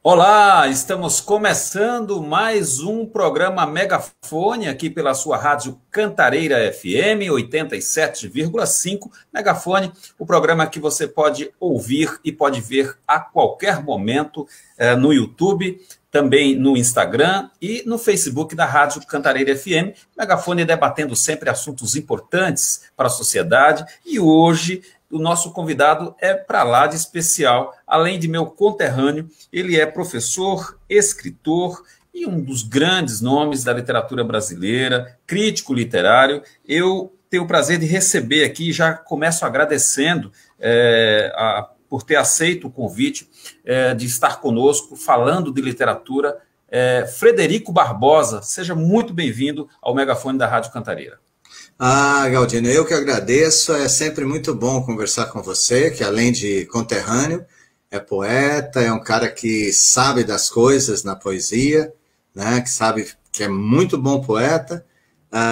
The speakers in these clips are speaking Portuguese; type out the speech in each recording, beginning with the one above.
Olá, estamos começando mais um programa Megafone aqui pela sua rádio Cantareira FM 87,5 Megafone, o programa que você pode ouvir e pode ver a qualquer momento no YouTube, também no Instagram e no Facebook da Rádio Cantareira FM. Megafone debatendo sempre assuntos importantes para a sociedade e hoje o nosso convidado é para lá de especial, além de meu conterrâneo, ele é professor, escritor e um dos grandes nomes da literatura brasileira, crítico literário. Eu tenho o prazer de receber aqui, já começo agradecendo por ter aceito o convite de estar conosco, falando de literatura, Frederico Barbosa. Seja muito bem-vindo ao Megafone da Rádio Cantareira. Galdino, eu que agradeço, é sempre muito bom conversar com você, que além de conterrâneo, é poeta, é um cara que sabe das coisas na poesia, né, que sabe que é muito bom poeta,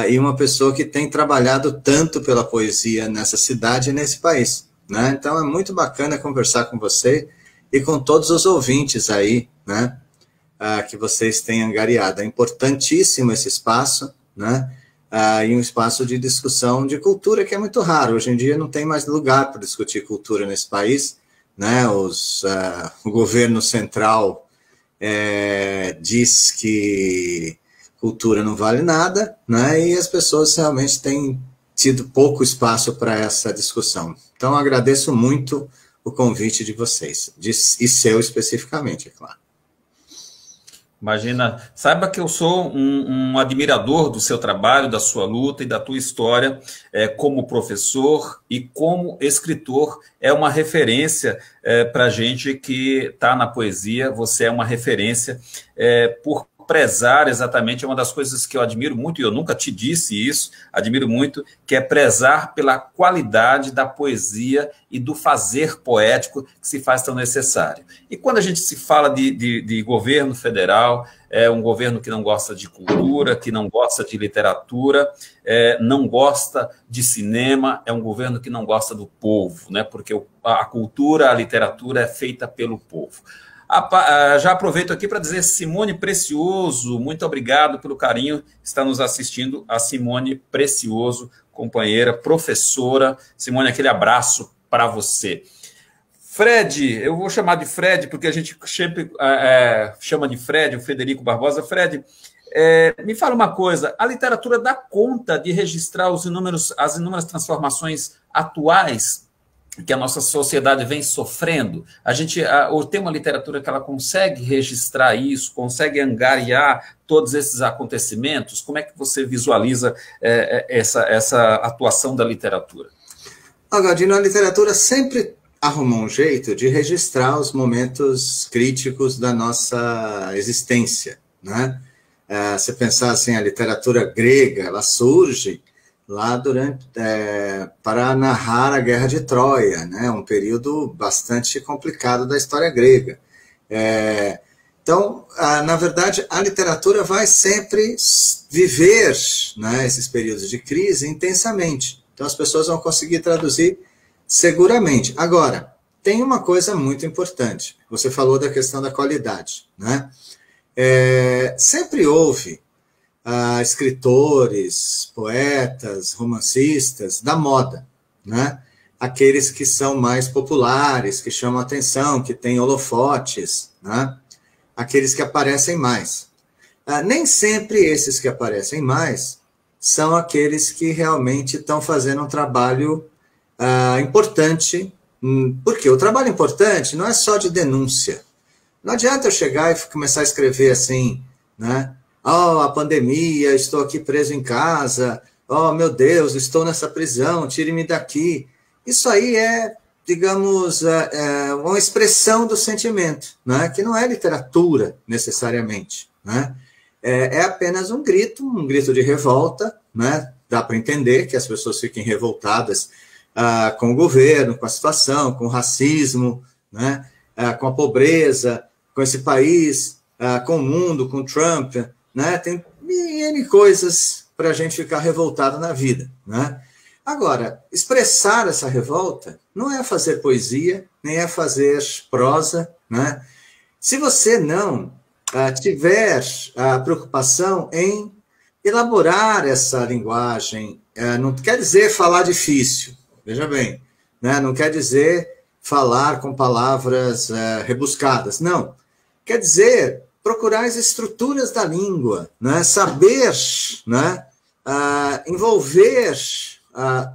e uma pessoa que tem trabalhado tanto pela poesia nessa cidade e nesse país, né? Então é muito bacana conversar com você e com todos os ouvintes aí, né, que vocês têm angariado. É importantíssimo esse espaço, né? E um espaço de discussão de cultura que é muito raro. Hoje em dia não tem mais lugar para discutir cultura nesse país, né? O governo central diz que cultura não vale nada, né? E as pessoas realmente têm tido pouco espaço para essa discussão. Então, agradeço muito o convite de vocês, e seu especificamente, é claro. Imagina, saiba que eu sou um admirador do seu trabalho, da sua luta e da tua história como professor e como escritor. É uma referência para a gente que está na poesia, você é uma referência por prezar exatamente, é uma das coisas que eu admiro muito, e eu nunca te disse isso, admiro muito, que é prezar pela qualidade da poesia e do fazer poético que se faz tão necessário. E quando a gente se fala de governo federal, é um governo que não gosta de cultura, que não gosta de literatura, não gosta de cinema, é um governo que não gosta do povo, né? Porque a cultura, a literatura é feita pelo povo. Já aproveito aqui para dizer, Simone Precioso, muito obrigado pelo carinho, está nos assistindo, a Simone Precioso, companheira, professora. Simone, aquele abraço para você. Fred, eu vou chamar de Fred, porque a gente sempre chama de Fred, o Frederico Barbosa. Fred, me fala uma coisa, a literatura dá conta de registrar as inúmeras transformações atuais que a nossa sociedade vem sofrendo? Tem uma literatura que ela consegue registrar isso, consegue angariar todos esses acontecimentos? Como é que você visualiza essa atuação da literatura? Galdino, a literatura sempre arrumou um jeito de registrar os momentos críticos da nossa existência, né? Se pensar assim, a literatura grega, ela surge lá para narrar a Guerra de Troia, né? Um período bastante complicado da história grega. Então, na verdade, a literatura vai sempre viver, né, esses períodos de crise intensamente. Então, as pessoas vão conseguir traduzir seguramente. Agora, tem uma coisa muito importante. Você falou da questão da qualidade, né? Sempre houve escritores, poetas, romancistas da moda, né? Aqueles que são mais populares, que chamam atenção, que têm holofotes, né? Aqueles que aparecem mais. Nem sempre esses que aparecem mais são aqueles que realmente estão fazendo um trabalho importante, porque o trabalho importante não é só de denúncia. Não adianta eu chegar e começar a escrever assim, né? Oh, a pandemia, estou aqui preso em casa. Oh, meu Deus, estou nessa prisão, tire-me daqui. Isso aí digamos, uma expressão do sentimento, né? Que não é literatura, necessariamente, né? É apenas um grito de revolta, né? Dá para entender que as pessoas fiquem revoltadas com o governo, com a situação, com o racismo, né? Com a pobreza, com esse país, com o mundo, com o Trump, né? Tem N coisas para a gente ficar revoltado na vida, né? Agora, expressar essa revolta não é fazer poesia, nem é fazer prosa, né? Se você não tiver a preocupação em elaborar essa linguagem, não quer dizer falar difícil, veja bem, né? Não quer dizer falar com palavras rebuscadas, não. Quer dizer procurar as estruturas da língua, né? Saber, né? Envolver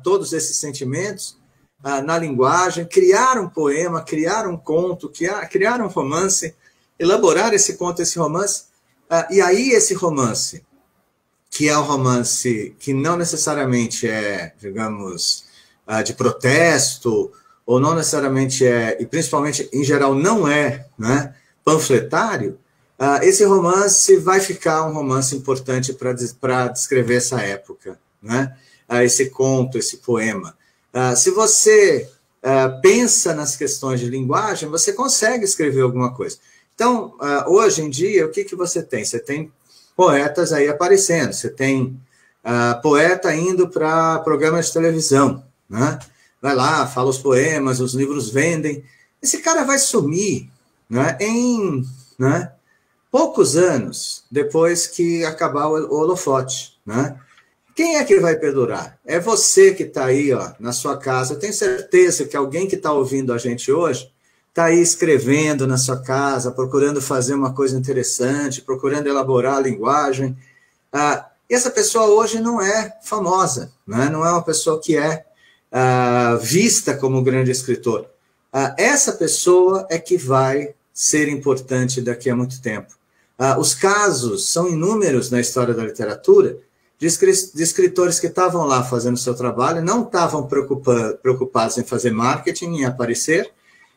todos esses sentimentos na linguagem, criar um poema, criar um conto, criar um romance, elaborar esse conto, esse romance, e aí esse romance, que é um romance que não necessariamente é, digamos, de protesto, ou não necessariamente é, e principalmente, em geral, não é, né, panfletário, esse romance vai ficar um romance importante para descrever essa época, né? Esse conto, esse poema. Se você pensa nas questões de linguagem, você consegue escrever alguma coisa. Então, hoje em dia, o que você tem? Você tem poetas aí aparecendo, você tem poeta indo para programas de televisão, né? Vai lá, fala os poemas, os livros vendem. Esse cara vai sumir, né, em poucos anos depois que acabar o holofote, né? Quem é que vai perdurar? É você que está aí, ó, na sua casa. Eu tenho certeza que alguém que está ouvindo a gente hoje está aí escrevendo na sua casa, procurando fazer uma coisa interessante, procurando elaborar a linguagem. E essa pessoa hoje não é famosa, né? Não é uma pessoa que é vista como grande escritor. Essa pessoa é que vai ser importante daqui a muito tempo. Os casos são inúmeros na história da literatura de escritores que estavam lá fazendo seu trabalho, não estavam preocupados em fazer marketing, em aparecer,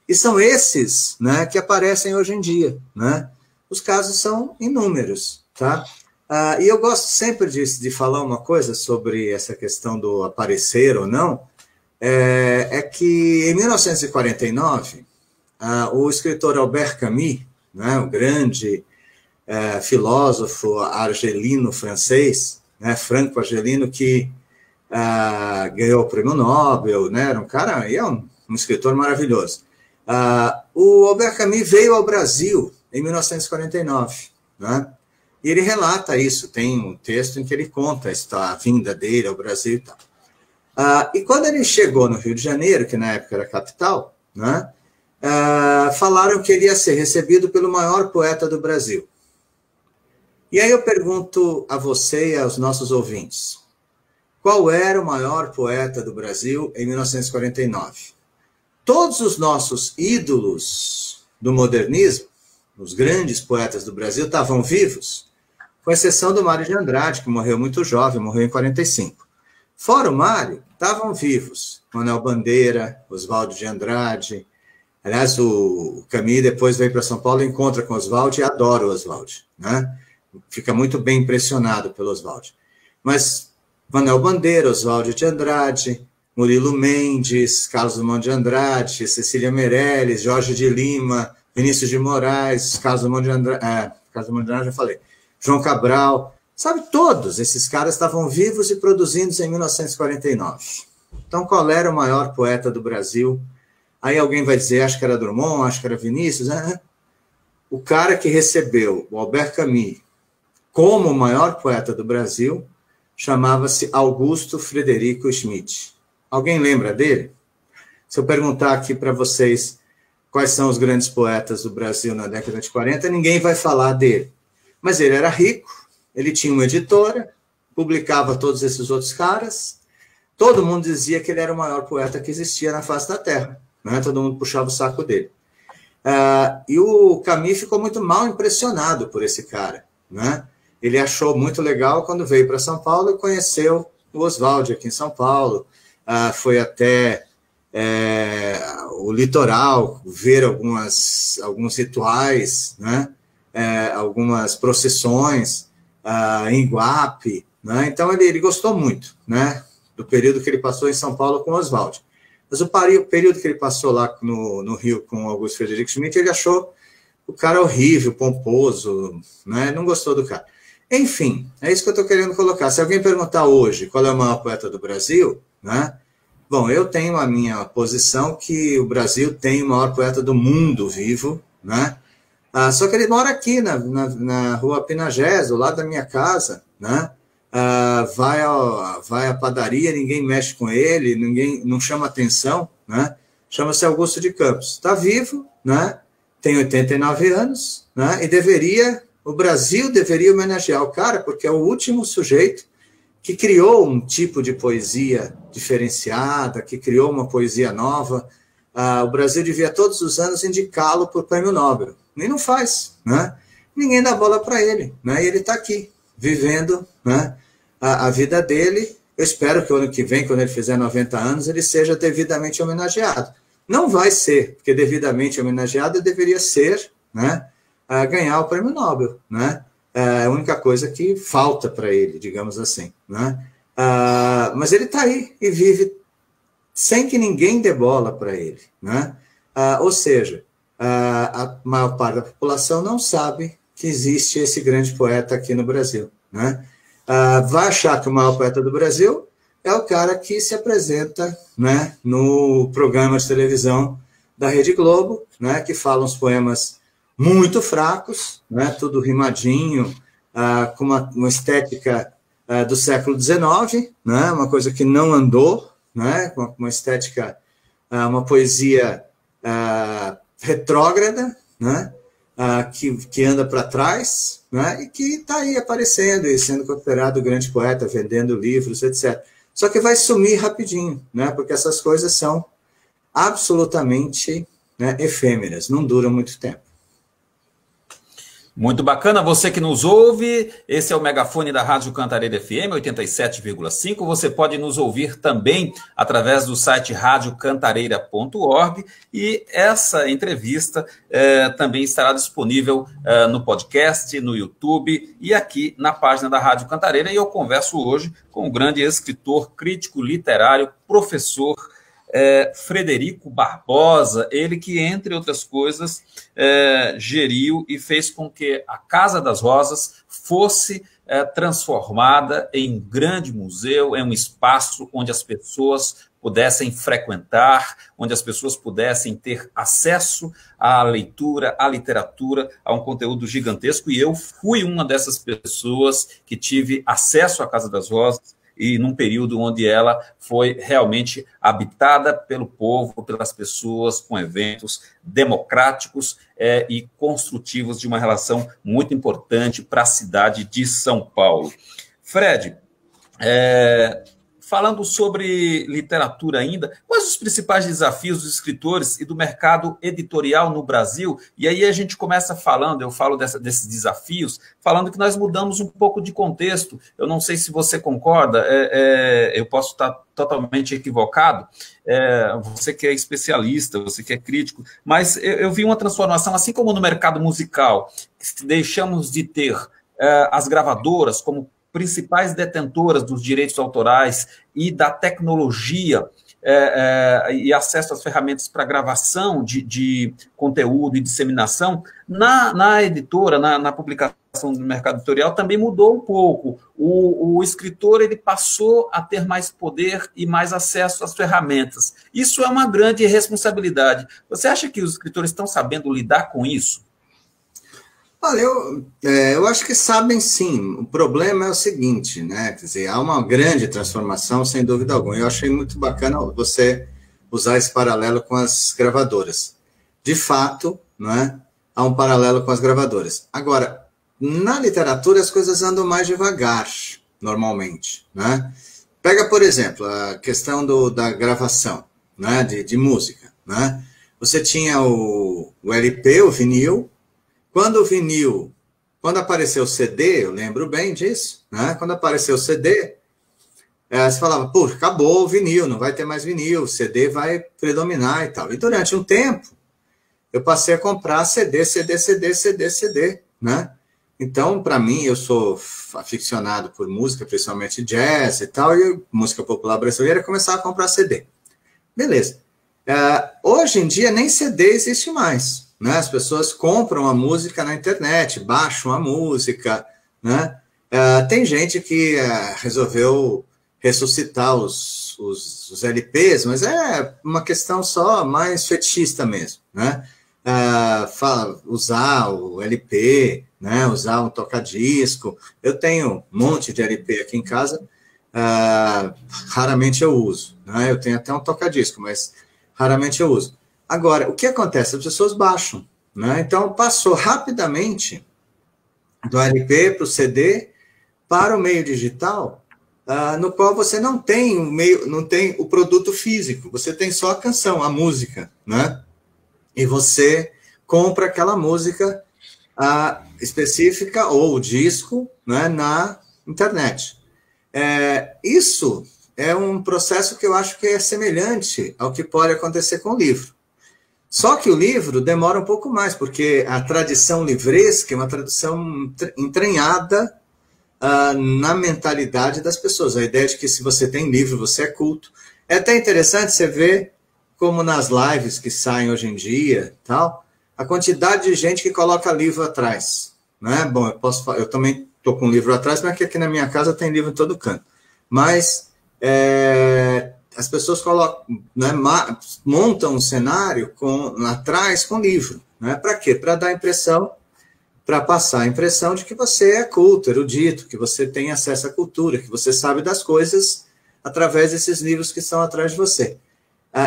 e são esses, né, que aparecem hoje em dia, né? Os casos são inúmeros, tá? E eu gosto sempre de falar uma coisa sobre essa questão do aparecer ou não, é que em 1949, o escritor Albert Camus, né, o grande filósofo argelino-francês, né, franco-argelino, que ganhou o prêmio Nobel, né, era um cara, e é um escritor maravilhoso. O Albert Camus veio ao Brasil em 1949, né, e ele relata isso, tem um texto em que ele conta a vinda dele ao Brasil e tal. E quando ele chegou no Rio de Janeiro, que na época era a capital, né, falaram que ele ia ser recebido pelo maior poeta do Brasil. E aí eu pergunto a você e aos nossos ouvintes, qual era o maior poeta do Brasil em 1949? Todos os nossos ídolos do modernismo, os grandes poetas do Brasil, estavam vivos, com exceção do Mário de Andrade, que morreu muito jovem, morreu em 45. Fora o Mário, estavam vivos Manuel Bandeira, Oswaldo de Andrade. Aliás, o Camus depois veio para São Paulo, encontra com Oswaldo e adora o Oswaldo, né? Fica muito bem impressionado pelo Oswaldo. Mas Manuel Bandeira, Oswaldo de Andrade, Murilo Mendes, Carlos Drummond de Andrade, Cecília Meirelles, Jorge de Lima, Vinícius de Moraes, Carlos Drummond de Andrade, já falei, João Cabral, sabe, todos esses caras estavam vivos e produzindo em 1949. Então, qual era o maior poeta do Brasil? Aí alguém vai dizer, acho que era Drummond, acho que era Vinícius. O cara que recebeu o Albert Camus como o maior poeta do Brasil chamava-se Augusto Frederico Schmidt. Alguém lembra dele? Se eu perguntar aqui para vocês quais são os grandes poetas do Brasil na década de 40, ninguém vai falar dele. Mas ele era rico, ele tinha uma editora, publicava todos esses outros caras, todo mundo dizia que ele era o maior poeta que existia na face da Terra, né? Todo mundo puxava o saco dele. E o Camus ficou muito mal impressionado por esse cara, né? Ele achou muito legal quando veio para São Paulo e conheceu o Oswaldo aqui em São Paulo, foi até o litoral ver alguns rituais, né? Algumas procissões em Iguape, né? Então ele gostou muito, né, do período que ele passou em São Paulo com o Oswaldo. Mas o período que ele passou lá no Rio com o Augusto Frederico Schmidt, ele achou o cara horrível, pomposo, né? Não gostou do cara. Enfim, é isso que eu estou querendo colocar. Se alguém perguntar hoje qual é o maior poeta do Brasil, né? Bom, eu tenho a minha posição que o Brasil tem o maior poeta do mundo vivo, né? Só que ele mora aqui, na rua Pinagés, do lado da minha casa, né? Vai à padaria, ninguém mexe com ele, ninguém não chama atenção, né? Chama-se Augusto de Campos. Está vivo, né? Tem 89 anos, né? E o Brasil deveria homenagear o cara, porque é o último sujeito que criou um tipo de poesia diferenciada, que criou uma poesia nova. O Brasil devia todos os anos indicá-lo por prêmio Nobel. Nem não faz, né? Ninguém dá bola para ele, né? E ele está aqui, vivendo, né, a vida dele. Eu espero que o ano que vem, quando ele fizer 90 anos, ele seja devidamente homenageado. Não vai ser, porque devidamente homenageado deveria ser, né, ganhar o prêmio Nobel, né? É a única coisa que falta para ele, digamos assim, né? Mas ele está aí e vive sem que ninguém dê bola para ele, né? Ou seja, a maior parte da população não sabe que existe esse grande poeta aqui no Brasil, né? Vai achar que o maior poeta do Brasil é o cara que se apresenta, né, no programa de televisão da Rede Globo, né, que fala uns poemas muito fracos, né, tudo rimadinho, com uma estética do século XIX, né, uma coisa que não andou, né, com uma estética, uma poesia retrógrada, né, que anda para trás, né, e que está aí aparecendo e sendo considerado grande poeta, vendendo livros, etc. Só que vai sumir rapidinho, né, porque essas coisas são absolutamente, né, efêmeras, não duram muito tempo. Muito bacana, você que nos ouve, esse é o megafone da Rádio Cantareira FM 87,5, você pode nos ouvir também através do site radiocantareira.org e essa entrevista também estará disponível no podcast, no YouTube e aqui na página da Rádio Cantareira, e eu converso hoje com o grande escritor, crítico literário, professor Frederico Barbosa, ele que, entre outras coisas, geriu e fez com que a Casa das Rosas fosse transformada em um grande museu, em um espaço onde as pessoas pudessem frequentar, onde as pessoas pudessem ter acesso à leitura, à literatura, a um conteúdo gigantesco, e eu fui uma dessas pessoas que tive acesso à Casa das Rosas, e num período onde ela foi realmente habitada pelo povo, pelas pessoas, com eventos democráticos e construtivos de uma relação muito importante para a cidade de São Paulo. Fred, falando sobre literatura ainda, quais os principais desafios dos escritores e do mercado editorial no Brasil? E aí a gente começa falando, eu falo desses desafios, falando que nós mudamos um pouco de contexto. Eu não sei se você concorda, eu posso estar totalmente equivocado, você que é especialista, você que é crítico, mas eu vi uma transformação, assim como no mercado musical, deixamos de ter as gravadoras como principais detentoras dos direitos autorais e da tecnologia e acesso às ferramentas para gravação de conteúdo e disseminação, na editora, na publicação do mercado editorial, também mudou um pouco. O escritor ele passou a ter mais poder e mais acesso às ferramentas. Isso é uma grande responsabilidade. Você acha que os escritores estão sabendo lidar com isso? Olha, eu acho que sabem sim. O problema é o seguinte, né? Quer dizer, há uma grande transformação, sem dúvida alguma. Eu achei muito bacana você usar esse paralelo com as gravadoras. De fato, né, há um paralelo com as gravadoras. Agora, na literatura as coisas andam mais devagar, normalmente, né? Pega, por exemplo, a questão da gravação, né, de música, né? Você tinha o LP, o vinil. Quando apareceu o CD, eu lembro bem disso, né? Quando apareceu o CD, você falava, pô, acabou o vinil, não vai ter mais vinil, o CD vai predominar e tal. E durante um tempo, eu passei a comprar CD, né? Então, para mim, eu sou aficionado por música, principalmente jazz e tal, e música popular brasileira, começava a comprar CD. Beleza. Hoje em dia, nem CD existe mais. Né? As pessoas compram a música na internet, baixam a música, né? Tem gente que resolveu ressuscitar os LPs, mas é uma questão só mais fetichista mesmo, né? usar o LP, né, usar um toca-disco. Eu tenho um monte de LP aqui em casa, raramente eu uso, né? Eu tenho até um toca-disco, mas raramente eu uso. Agora, o que acontece? As pessoas baixam, né? Então, passou rapidamente do LP para o CD, para o meio digital, no qual você não tem o produto físico, você tem só a canção, a música, né? E você compra aquela música específica ou o disco, né, na internet. Isso é um processo que eu acho que é semelhante ao que pode acontecer com o livro. Só que o livro demora um pouco mais, porque a tradição livresca é uma tradição entranhada na mentalidade das pessoas. A ideia de que se você tem livro, você é culto. É até interessante você ver como nas lives que saem hoje em dia, tal, a quantidade de gente que coloca livro atrás. Né? Bom, eu também estou com um livro atrás, mas aqui na minha casa tem livro em todo canto. Mas as pessoas colocam, né, montam um cenário atrás com livro. Né? Para quê? Para dar a impressão, para passar a impressão de que você é culto, erudito, que você tem acesso à cultura, que você sabe das coisas através desses livros que estão atrás de você.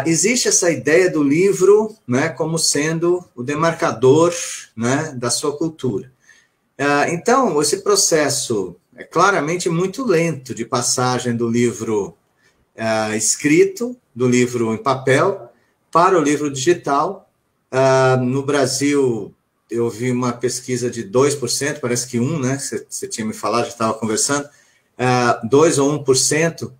Existe essa ideia do livro, né, como sendo o demarcador, né, da sua cultura. Então, esse processo é claramente muito lento de passagem do livro escrito, do livro em papel, para o livro digital. No Brasil, eu vi uma pesquisa de 2%, parece que 1%, né? Você tinha me falado, já estava conversando, 2 ou 1%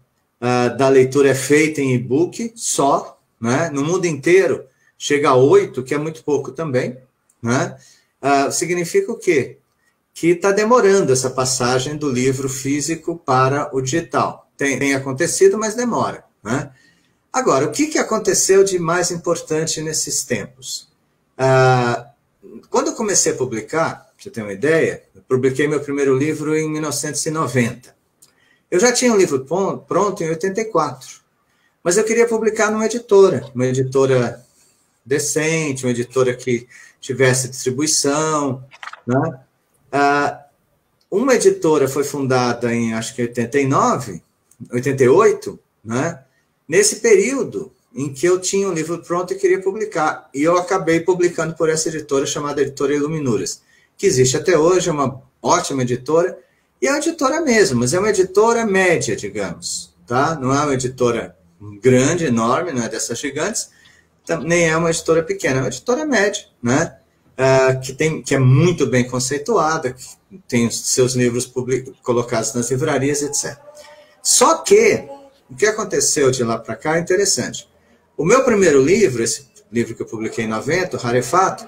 da leitura é feita em e-book só, né? No mundo inteiro chega a 8%, que é muito pouco também, né? Significa o quê? Que está demorando essa passagem do livro físico para o digital. Tem acontecido, mas demora, né? Agora, o que aconteceu de mais importante nesses tempos? Quando eu comecei a publicar, para você ter uma ideia, eu publiquei meu primeiro livro em 1990. Eu já tinha um livro pronto em 84, mas eu queria publicar numa editora decente, uma editora que tivesse distribuição, né? Uma editora foi fundada em, acho que 88, né? Nesse período em que eu tinha um livro pronto e queria publicar. E eu acabei publicando por essa editora chamada Editora Iluminuras, que existe até hoje, é uma ótima editora, e é uma editora mesmo, mas é uma editora média, digamos, tá? Não é uma editora grande, enorme, não é dessas gigantes, nem é uma editora pequena, é uma editora média, né? Que é muito bem conceituada, que tem os seus livros colocados nas livrarias, etc. Só que o que aconteceu de lá para cá é interessante. O meu primeiro livro, esse livro que eu publiquei em 90, o Rarefato,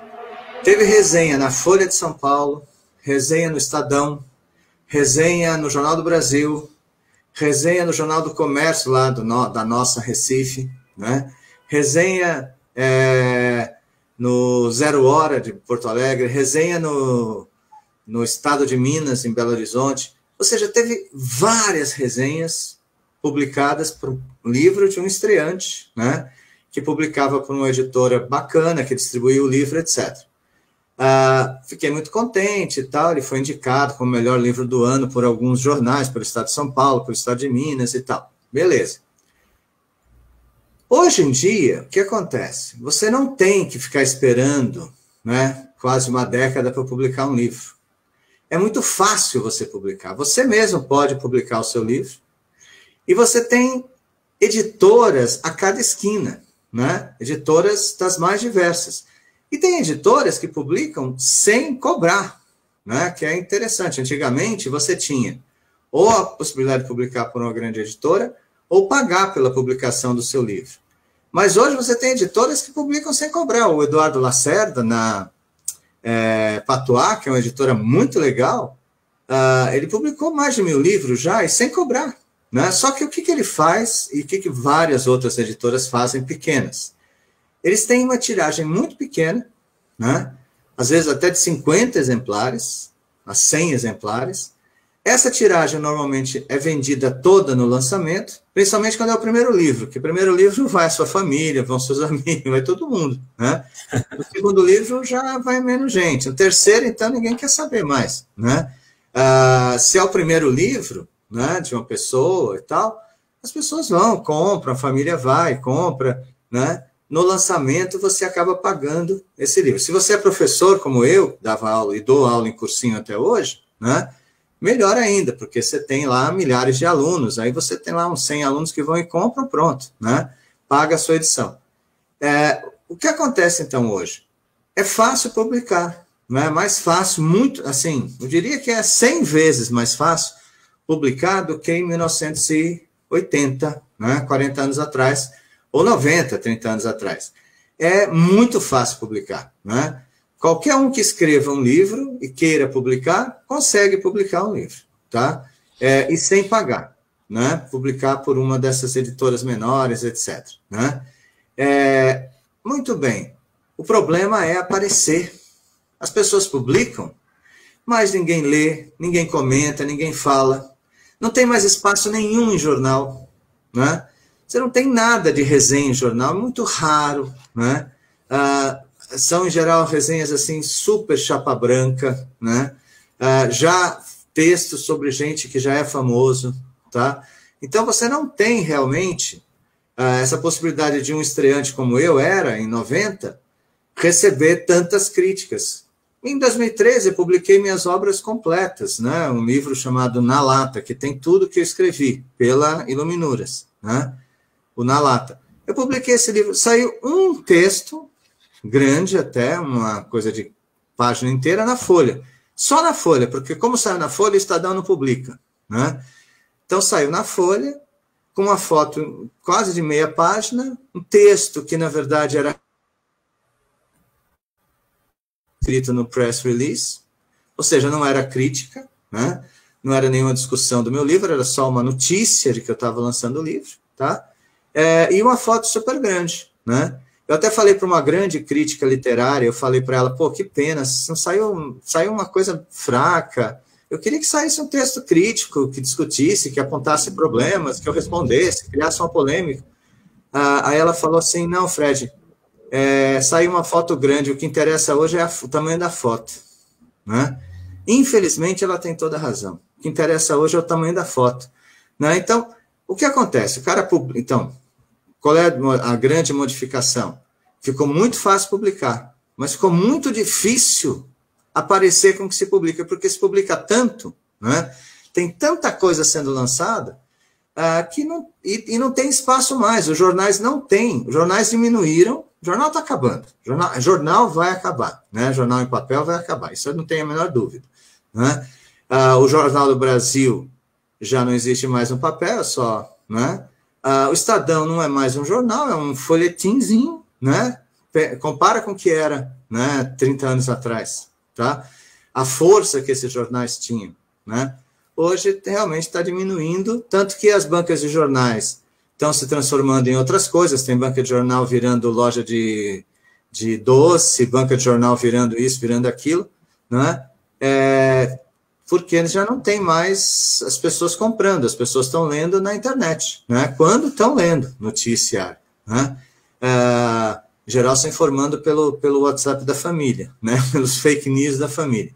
teve resenha na Folha de São Paulo, resenha no Estadão, resenha no Jornal do Brasil, resenha no Jornal do Comércio, lá da nossa Recife, né? Resenha no Zero Hora de Porto Alegre, resenha no Estado de Minas, em Belo Horizonte. Ou seja, teve várias resenhas publicadas por um livro de um estreante, né? Que publicava por uma editora bacana, que distribuía o livro, etc. Fiquei muito contente e tal, ele foi indicado como o melhor livro do ano por alguns jornais, pelo Estado de São Paulo, pelo Estado de Minas e tal. Beleza. Hoje em dia, o que acontece? Você não tem que ficar esperando, né, quase uma década para publicar um livro. É muito fácil você publicar. Você mesmo pode publicar o seu livro. E você tem editoras a cada esquina, né? Editoras das mais diversas. E tem editoras que publicam sem cobrar, né? Que é interessante. Antigamente, você tinha ou a possibilidade de publicar por uma grande editora, ou pagar pela publicação do seu livro. Mas hoje você tem editoras que publicam sem cobrar. O Eduardo Lacerda, na Patois, que é uma editora muito legal, ele publicou mais de 1000 livros já, e sem cobrar. Né? Só que o que ele faz, e o que várias outras editoras fazem pequenas? Eles têm uma tiragem muito pequena, né? Às vezes até de 50 exemplares, a 100 exemplares, Essa tiragem normalmente é vendida toda no lançamento, principalmente quando é o primeiro livro, que o primeiro livro vai a sua família, vão seus amigos, vai todo mundo, né? O segundo livro já vai menos gente. O terceiro, então, ninguém quer saber mais, né? Se é o primeiro livro, né, de uma pessoa e tal, as pessoas vão, compram, a família vai, compra, né? No lançamento, você acaba pagando esse livro. Se você é professor, como eu, dava aula e dou aula em cursinho até hoje, né? Melhor ainda, porque você tem lá milhares de alunos, aí você tem lá uns 100 alunos que vão e compram, pronto, né? Paga a sua edição. O que acontece, então, hoje? É fácil publicar, não é mais fácil, muito, assim, eu diria que é 100 vezes mais fácil publicar do que em 1980, né? 40 anos atrás, ou 90, 30 anos atrás. É muito fácil publicar, né? Qualquer um que escreva um livro e queira publicar, consegue publicar um livro, tá? E sem pagar, né? Publicar por uma dessas editoras menores, etc. Né? Muito bem. O problema é aparecer. As pessoas publicam, mas ninguém lê, ninguém comenta, ninguém fala. Não tem mais espaço nenhum em jornal, né? Você não tem nada de resenha em jornal, muito raro, né? São, em geral, resenhas assim, super chapa branca, né? Já textos sobre gente que já é famoso, tá? Então, você não tem realmente essa possibilidade de um estreante como eu era, em 90, receber tantas críticas. Em 2013, eu publiquei minhas obras completas, né? Um livro chamado Na Lata, que tem tudo que eu escrevi, pela Iluminuras, né? O Na Lata. Eu publiquei esse livro, saiu um texto grande até, uma coisa de página inteira na Folha. Só na Folha, porque como saiu na Folha, o Estadão não publica, né? Então saiu na Folha, com uma foto quase de meia página, um texto que na verdade era escrito no press release, ou seja, não era crítica, né? Não era nenhuma discussão do meu livro, era só uma notícia de que eu estava lançando o livro, tá? E uma foto super grande, né? Eu até falei para uma grande crítica literária, eu falei para ela, pô, que pena, não saiu uma coisa fraca, eu queria que saísse um texto crítico, que discutisse, que apontasse problemas, que eu respondesse, criasse uma polêmica. Aí ela falou assim, não, Fred, saiu uma foto grande, o que interessa hoje é o tamanho da foto, né? Infelizmente, ela tem toda a razão. O que interessa hoje é o tamanho da foto, né? Então, o que acontece? O cara publica... Então, qual é a grande modificação? Ficou muito fácil publicar, mas ficou muito difícil aparecer com o que se publica, porque se publica tanto, né? Tem tanta coisa sendo lançada, que não tem espaço mais. Os jornais não têm, os jornais diminuíram, o jornal está acabando, jornal vai acabar, né? Jornal em papel vai acabar, isso eu não tenho a menor dúvida, né? O Jornal do Brasil já não existe mais no papel, é só, né? O Estadão não é mais um jornal, é um folhetinzinho, né? Compara com o que era, né, 30 anos atrás, tá? A força que esses jornais tinham, né? Hoje realmente está diminuindo, tanto que as bancas de jornais estão se transformando em outras coisas, tem banca de jornal virando loja de doce, banca de jornal virando isso, virando aquilo, né? Porque já não tem mais as pessoas comprando, as pessoas estão lendo na internet, né? Quando estão lendo noticiário, né? Em geral se informando pelo WhatsApp da família, né? Pelos fake news da família.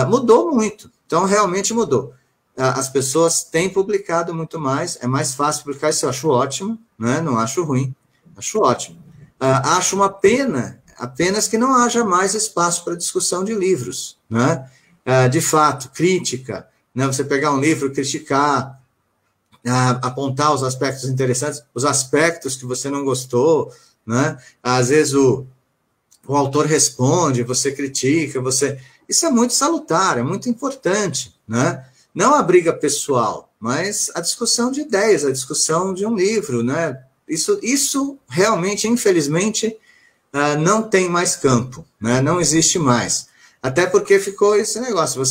Mudou muito, então realmente mudou. As pessoas têm publicado muito mais, é mais fácil publicar, isso eu acho ótimo, né? Não acho ruim, acho ótimo. Acho uma pena, apenas que não haja mais espaço para discussão de livros, né? De fato, crítica, né? Você pegar um livro, criticar, apontar os aspectos interessantes, os aspectos que você não gostou, né? Às vezes o autor responde, você critica, isso é muito salutar, é muito importante, né? Não a briga pessoal, mas a discussão de ideias, a discussão de um livro, né? Isso realmente, infelizmente, não tem mais campo, né? Não existe mais. Até porque ficou esse negócio,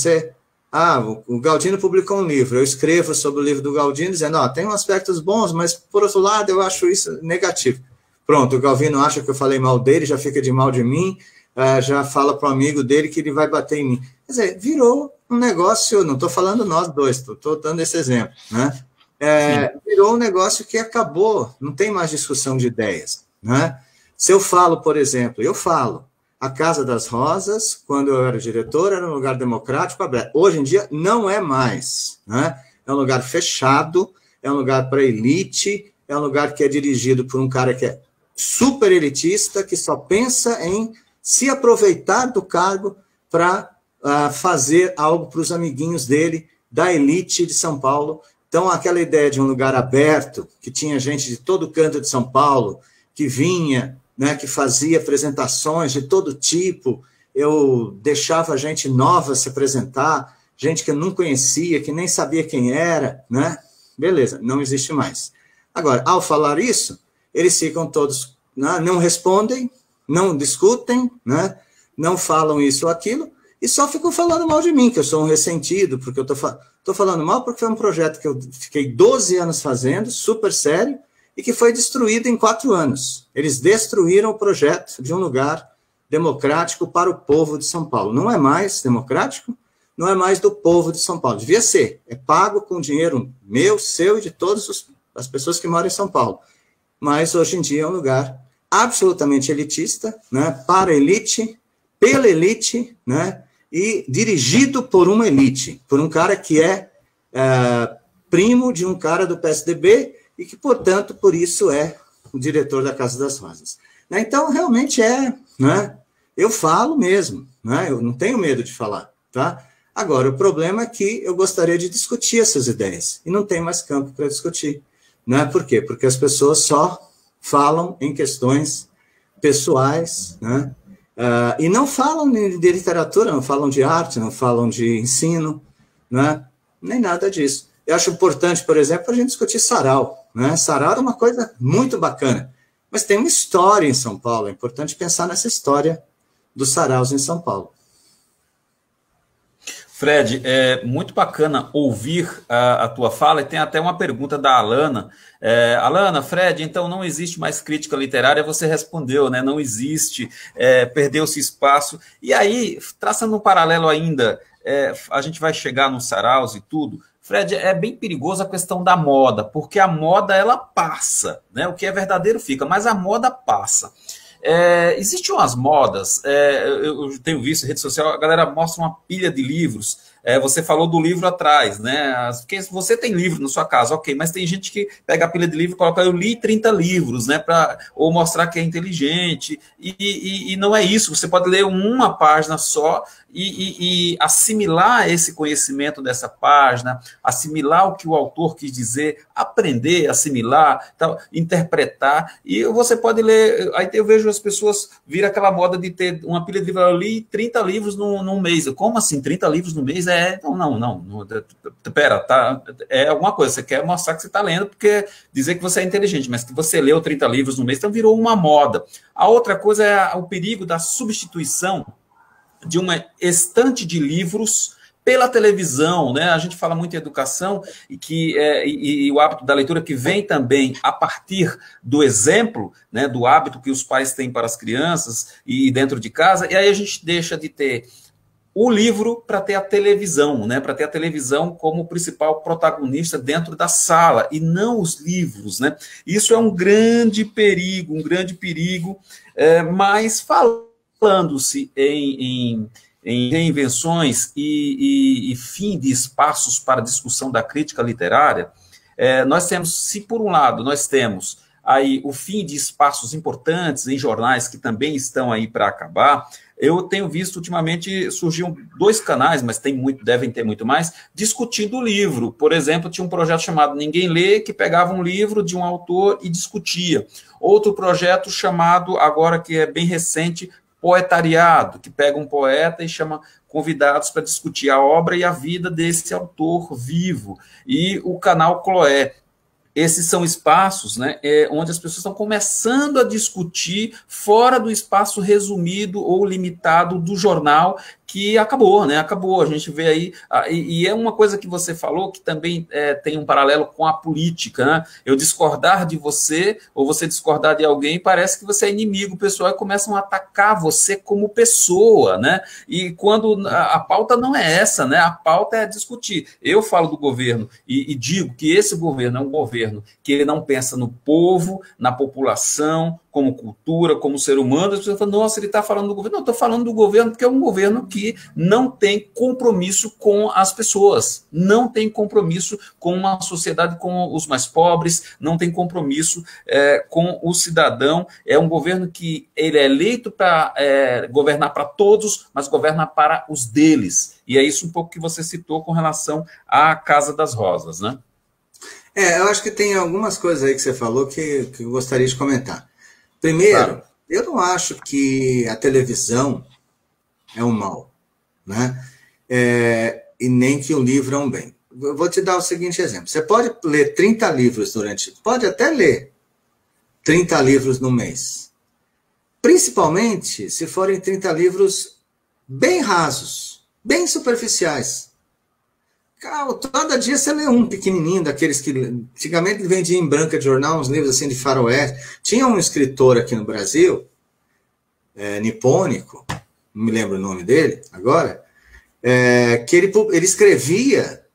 o Galdino publicou um livro, eu escrevo sobre o livro do Galdino, dizendo, tem aspectos bons, mas, por outro lado, eu acho isso negativo. Pronto, o Galvino acha que eu falei mal dele, já fica de mal de mim, já fala para o amigo dele que ele vai bater em mim. Quer dizer, virou um negócio, não estou falando nós dois, estou dando esse exemplo, né? Virou um negócio que acabou, não tem mais discussão de ideias, né? Se eu falo, por exemplo, a Casa das Rosas, quando eu era diretor, era um lugar democrático, aberto. Hoje em dia, não é mais, né? É um lugar fechado, é um lugar para elite, é um lugar que é dirigido por um cara que é super elitista, que só pensa em se aproveitar do cargo para fazer algo para os amiguinhos dele, da elite de São Paulo. Então, aquela ideia de um lugar aberto, que tinha gente de todo canto de São Paulo, que vinha, né, que fazia apresentações de todo tipo, eu deixava gente nova se apresentar, gente que eu não conhecia, que nem sabia quem era, né? Beleza, não existe mais. Agora, ao falar isso, eles ficam todos, né, não respondem, não discutem, né, não falam isso ou aquilo, e só ficam falando mal de mim, que eu sou um ressentido, porque eu estou falando mal porque foi um projeto que eu fiquei 12 anos fazendo, super sério, e que foi destruído em 4 anos. Eles destruíram o projeto de um lugar democrático para o povo de São Paulo. Não é mais democrático, não é mais do povo de São Paulo. Devia ser, é pago com dinheiro meu, seu e de todas as pessoas que moram em São Paulo. Mas hoje em dia é um lugar absolutamente elitista, né, para a elite, pela elite, né, e dirigido por uma elite, por um cara que é primo de um cara do PSDB e que, portanto, por isso é o diretor da Casa das Rosas. Né? Então, realmente né, eu falo mesmo, né, eu não tenho medo de falar, tá? Agora, o problema é que eu gostaria de discutir essas ideias, e não tem mais campo para discutir. Né? Por quê? Porque as pessoas só falam em questões pessoais, né? E não falam de literatura, não falam de arte, não falam de ensino, né? Nem nada disso. Eu acho importante, por exemplo, a gente discutir sarau. Né? Sarau é uma coisa muito bacana, mas tem uma história em São Paulo, é importante pensar nessa história dos saraus em São Paulo. Fred, é muito bacana ouvir a tua fala, e tem até uma pergunta da Alana. Alana, Fred, então não existe mais crítica literária? Você respondeu, né? Não existe, perdeu-se espaço. E aí, traçando um paralelo ainda, a gente vai chegar nos saraus e tudo. Fred, é bem perigoso a questão da moda, porque a moda, ela passa, né? O que é verdadeiro fica, mas a moda passa. Existem umas modas, eu tenho visto em rede social, a galera mostra uma pilha de livros. Você falou do livro atrás, né? Porque você tem livro na sua casa, ok, mas tem gente que pega a pilha de livro e coloca, eu li 30 livros, né? Ou mostrar que é inteligente, e não é isso. Você pode ler uma página só e assimilar esse conhecimento dessa página, assimilar o que o autor quis dizer, aprender, assimilar, tal, interpretar, e você pode ler. Aí eu vejo as pessoas vir aquela moda de ter uma pilha de livros, eu li 30 livros num mês. Como assim, 30 livros no mês? Não, pera, tá, é alguma coisa, você quer mostrar que você está lendo, porque dizer que você é inteligente, mas que você leu 30 livros no mês, então virou uma moda. A outra coisa é o perigo da substituição de uma estante de livros pela televisão, né? A gente fala muito em educação e o hábito da leitura que vem também a partir do exemplo, né? Do hábito que os pais têm para as crianças e dentro de casa, e aí a gente deixa de ter o livro para ter a televisão, né? Para ter a televisão como principal protagonista dentro da sala, e não os livros, né? Isso é um grande perigo, mas falando-se em reinvenções e fim de espaços para discussão da crítica literária, nós temos, se por um lado nós temos aí o fim de espaços importantes em jornais que também estão aí para acabar, eu tenho visto ultimamente surgiam 2 canais, mas devem ter muito mais, discutindo o livro. Por exemplo, tinha um projeto chamado Ninguém Lê, que pegava um livro de um autor e discutia. Outro projeto chamado, agora que é bem recente, Poetariado, que pega um poeta e chama convidados para discutir a obra e a vida desse autor vivo. E o canal Cloé. esses são espaços, né, onde as pessoas estão começando a discutir fora do espaço resumido ou limitado do jornal, que acabou, né? Acabou. A gente vê aí, e é uma coisa que você falou que também tem um paralelo com a política, né? Eu discordar de você, ou você discordar de alguém, parece que você é inimigo pessoal e começam a atacar você como pessoa, né? E quando a pauta não é essa, né? A pauta é discutir. Eu falo do governo e digo que esse governo é um governo que ele não pensa no povo, na população, como cultura, como ser humano. As pessoas falam, nossa, ele está falando do governo. Não, estou falando do governo porque é um governo que não tem compromisso com as pessoas, não tem compromisso com uma sociedade, com os mais pobres, não tem compromisso com o cidadão. É um governo que ele é eleito para governar para todos, mas governa para os deles. E é isso um pouco que você citou com relação à Casa das Rosas, né? Eu acho que tem algumas coisas aí que você falou que eu gostaria de comentar. Primeiro, claro, eu não acho que a televisão é um mal, né? E nem que o livro é um bem. Eu vou te dar o seguinte exemplo. Você pode ler 30 livros pode até ler 30 livros no mês. Principalmente se forem 30 livros bem rasos, bem superficiais. Cada dia você lê um pequenininho, daqueles que antigamente vendia em banca de jornal, uns livros assim de faroeste. Tinha um escritor aqui no Brasil, nipônico, não me lembro o nome dele agora, que ele escrevia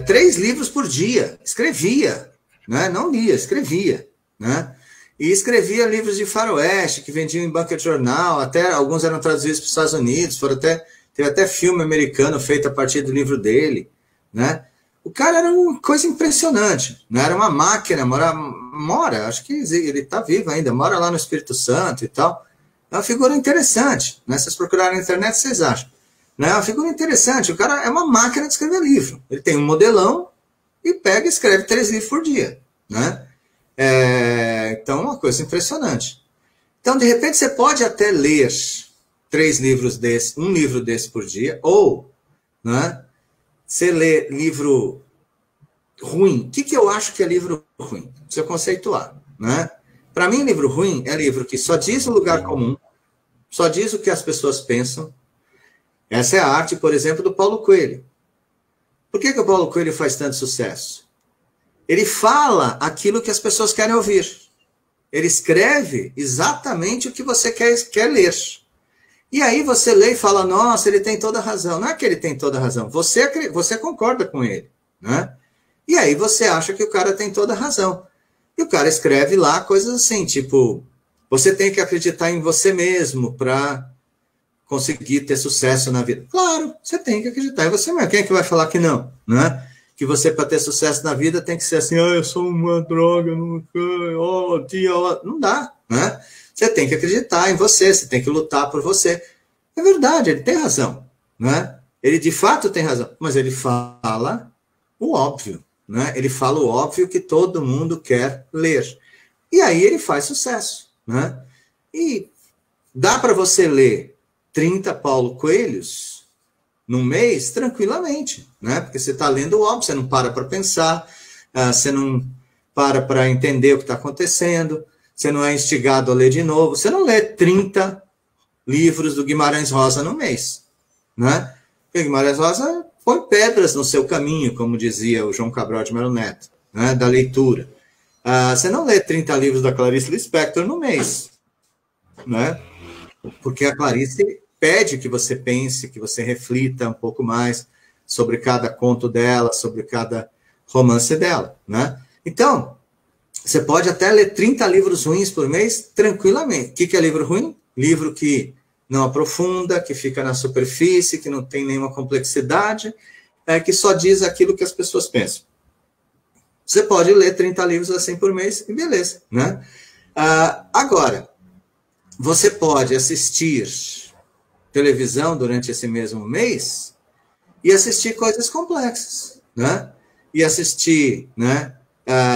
3 livros por dia. Escrevia, né? Não lia, escrevia, né? E escrevia livros de faroeste que vendiam em banca de jornal, até alguns eram traduzidos para os Estados Unidos, teve até filme americano feito a partir do livro dele, né? O cara era uma coisa impressionante, né? Era uma máquina, mora, acho que ele está vivo ainda, mora lá no Espírito Santo e tal. É uma figura interessante, né? Se vocês procurarem na internet, vocês acham. Né? É uma figura interessante, o cara é uma máquina de escrever livro. Ele tem um modelão e pega e escreve 3 livros por dia, né? Então, uma coisa impressionante. Então, de repente, você pode até ler 3 livros desse, um livro desse por dia, ou, né, você lê livro ruim. O que eu acho que é livro ruim? Deixa eu conceituar, né? Para mim, livro ruim é livro que só diz o lugar comum, só diz o que as pessoas pensam. Essa é a arte, por exemplo, do Paulo Coelho. Por que o Paulo Coelho faz tanto sucesso? Ele fala aquilo que as pessoas querem ouvir. Ele escreve exatamente o que você quer ler. E aí você lê e fala, nossa, ele tem toda a razão. Não é que ele tem toda a razão, você concorda com ele, né? E aí você acha que o cara tem toda a razão. E o cara escreve lá coisas assim, tipo, você tem que acreditar em você mesmo para conseguir ter sucesso na vida. Claro, você tem que acreditar em você mesmo. Quem é que vai falar que não, né? Que você, para ter sucesso na vida, tem que ser assim, eu sou uma droga, não dá, né? Você tem que acreditar em você, você tem que lutar por você. É verdade, ele tem razão, né? Ele de fato tem razão, mas ele fala o óbvio, né? Ele fala o óbvio que todo mundo quer ler. E aí ele faz sucesso, né? E dá para você ler 30 Paulo Coelhos num mês, tranquilamente, né? Porque você está lendo o óbvio, você não para pensar, você não para entender o que está acontecendo, você não é instigado a ler de novo, você não lê 30 livros do Guimarães Rosa no mês, né? Porque Guimarães Rosa põe pedras no seu caminho, como dizia o João Cabral de Melo Neto, né? Da leitura. Você não lê 30 livros da Clarice Lispector no mês, né? Porque a Clarice pede que você pense, que você reflita um pouco mais sobre cada conto dela, sobre cada romance dela, né? Então, você pode até ler 30 livros ruins por mês tranquilamente. O que é livro ruim? Livro que não aprofunda, que fica na superfície, que não tem nenhuma complexidade, que só diz aquilo que as pessoas pensam. Você pode ler 30 livros assim por mês e beleza, né? Agora, você pode assistir televisão durante esse mesmo mês e assistir coisas complexas, né? E assistir, né,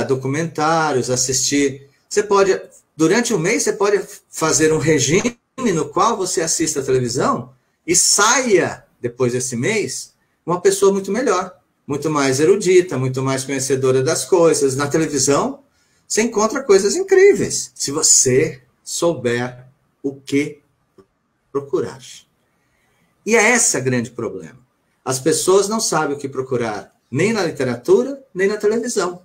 documentários, Você pode, durante um mês, você pode fazer um regime no qual você assista a televisão e saia, depois desse mês, uma pessoa muito melhor. muito mais erudita, muito mais conhecedora das coisas. Na televisão, você encontra coisas incríveis, se você souber o que procurar. E é esse o grande problema. As pessoas não sabem o que procurar, nem na literatura, nem na televisão.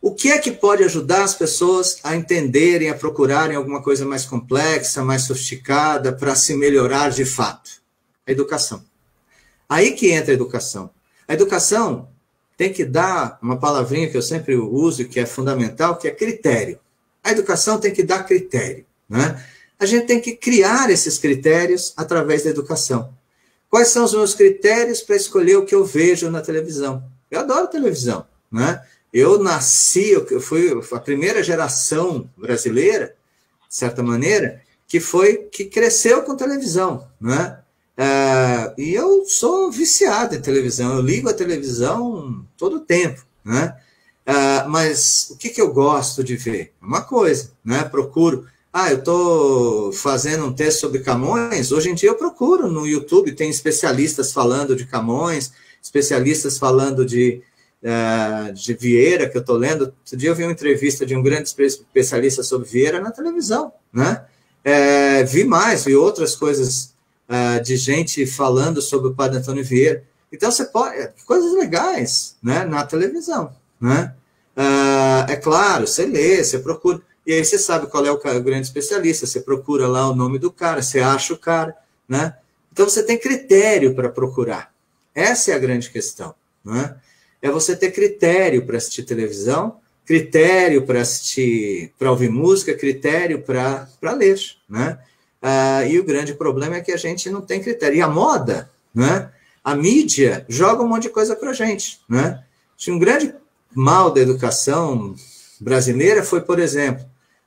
O que é que pode ajudar as pessoas a entenderem, a procurarem alguma coisa mais complexa, mais sofisticada, para se melhorar de fato? A educação. Aí que entra a educação. A educação tem que dar uma palavrinha que eu sempre uso, que é fundamental, que é critério. A educação tem que dar critério, né? A gente tem que criar esses critérios através da educação. Quais são os meus critérios para escolher o que eu vejo na televisão? Eu adoro televisão, né? Eu fui a primeira geração brasileira, de certa maneira, que cresceu com televisão, né? E eu sou viciado em televisão, eu ligo a televisão todo o tempo, né? Mas o que eu gosto de ver? Uma coisa, né? Procuro. Eu estou fazendo um texto sobre Camões, hoje em dia eu procuro no YouTube, tem especialistas falando de Camões, especialistas falando de Vieira, que eu estou lendo. Outro dia eu vi uma entrevista de um grande especialista sobre Vieira na televisão, né? Vi outras coisas de gente falando sobre o Padre Antônio Vieira. Então, você pode... Coisas legais, né, na televisão, né? É claro, você lê, você procura... E aí você sabe qual é o grande especialista, você procura lá o nome do cara, você acha o cara, né? Então, você tem critério para procurar. Essa é a grande questão, né? É você ter critério para assistir televisão, critério para ouvir música, critério para ler, né? E o grande problema é que a gente não tem critério. E a moda, né? A mídia joga um monte de coisa para a gente, né? Um grande mal da educação brasileira foi, por exemplo,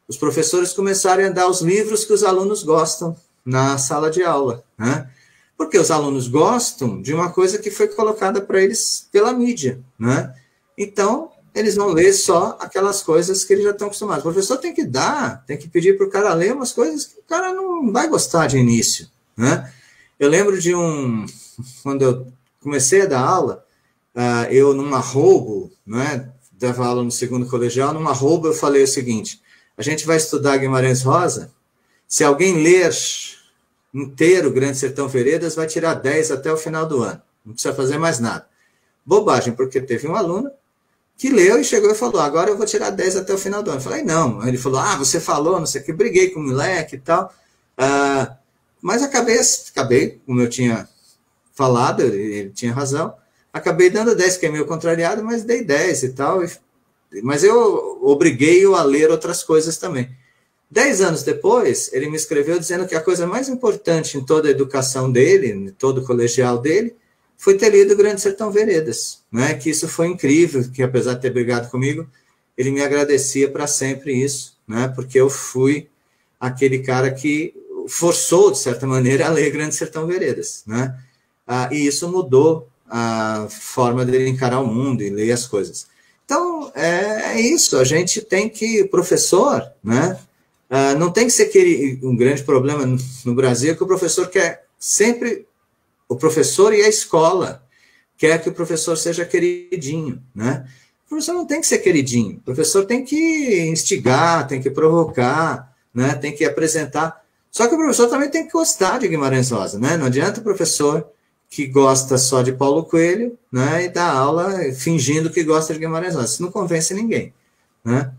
os professores começarem a dar os livros que os alunos gostam na sala de aula, né? Porque os alunos gostam de uma coisa que foi colocada para eles pela mídia, né? Então, eles vão ler só aquelas coisas que eles já estão acostumados. O professor tem que pedir para o cara ler umas coisas que o cara não vai gostar de início, né? Eu lembro de quando eu comecei a dar aula, eu numa roubo, né? Dava aula no segundo colegial, numa roubo eu falei o seguinte: a gente vai estudar Guimarães Rosa, se alguém ler inteiro Grande Sertão Veredas, vai tirar 10 até o final do ano. Não precisa fazer mais nada. Bobagem, porque teve um aluno que leu e chegou e falou, agora eu vou tirar 10 até o final do ano. Eu falei, não. Ele falou, você falou, não sei o que, briguei com o moleque e tal. Mas acabei, como eu tinha falado, ele tinha razão, acabei dando 10, fiquei meio contrariado, mas dei 10 e tal. Mas eu obriguei-o a ler outras coisas também. 10 anos depois, ele me escreveu dizendo que a coisa mais importante em toda a educação dele, em todo o colegial dele, foi ter lido Grande Sertão Veredas, né? Que isso foi incrível, que apesar de ter brigado comigo, ele me agradecia para sempre isso, né? Porque eu fui aquele cara que forçou, de certa maneira, a ler Grande Sertão Veredas, né? E isso mudou a forma dele encarar o mundo e ler as coisas. Então, é isso, a gente tem que, professor, né? Não tem que ser um grande problema no Brasil, que o professor quer sempre, o professor e a escola quer que o professor seja queridinho, né? O professor não tem que ser queridinho, o professor tem que instigar, tem que provocar, né? Tem que apresentar. Só que o professor também tem que gostar de Guimarães Rosa, né? Não adianta o professor que gosta só de Paulo Coelho, né? E dar aula fingindo que gosta de Guimarães Rosa. Isso não convence ninguém, né?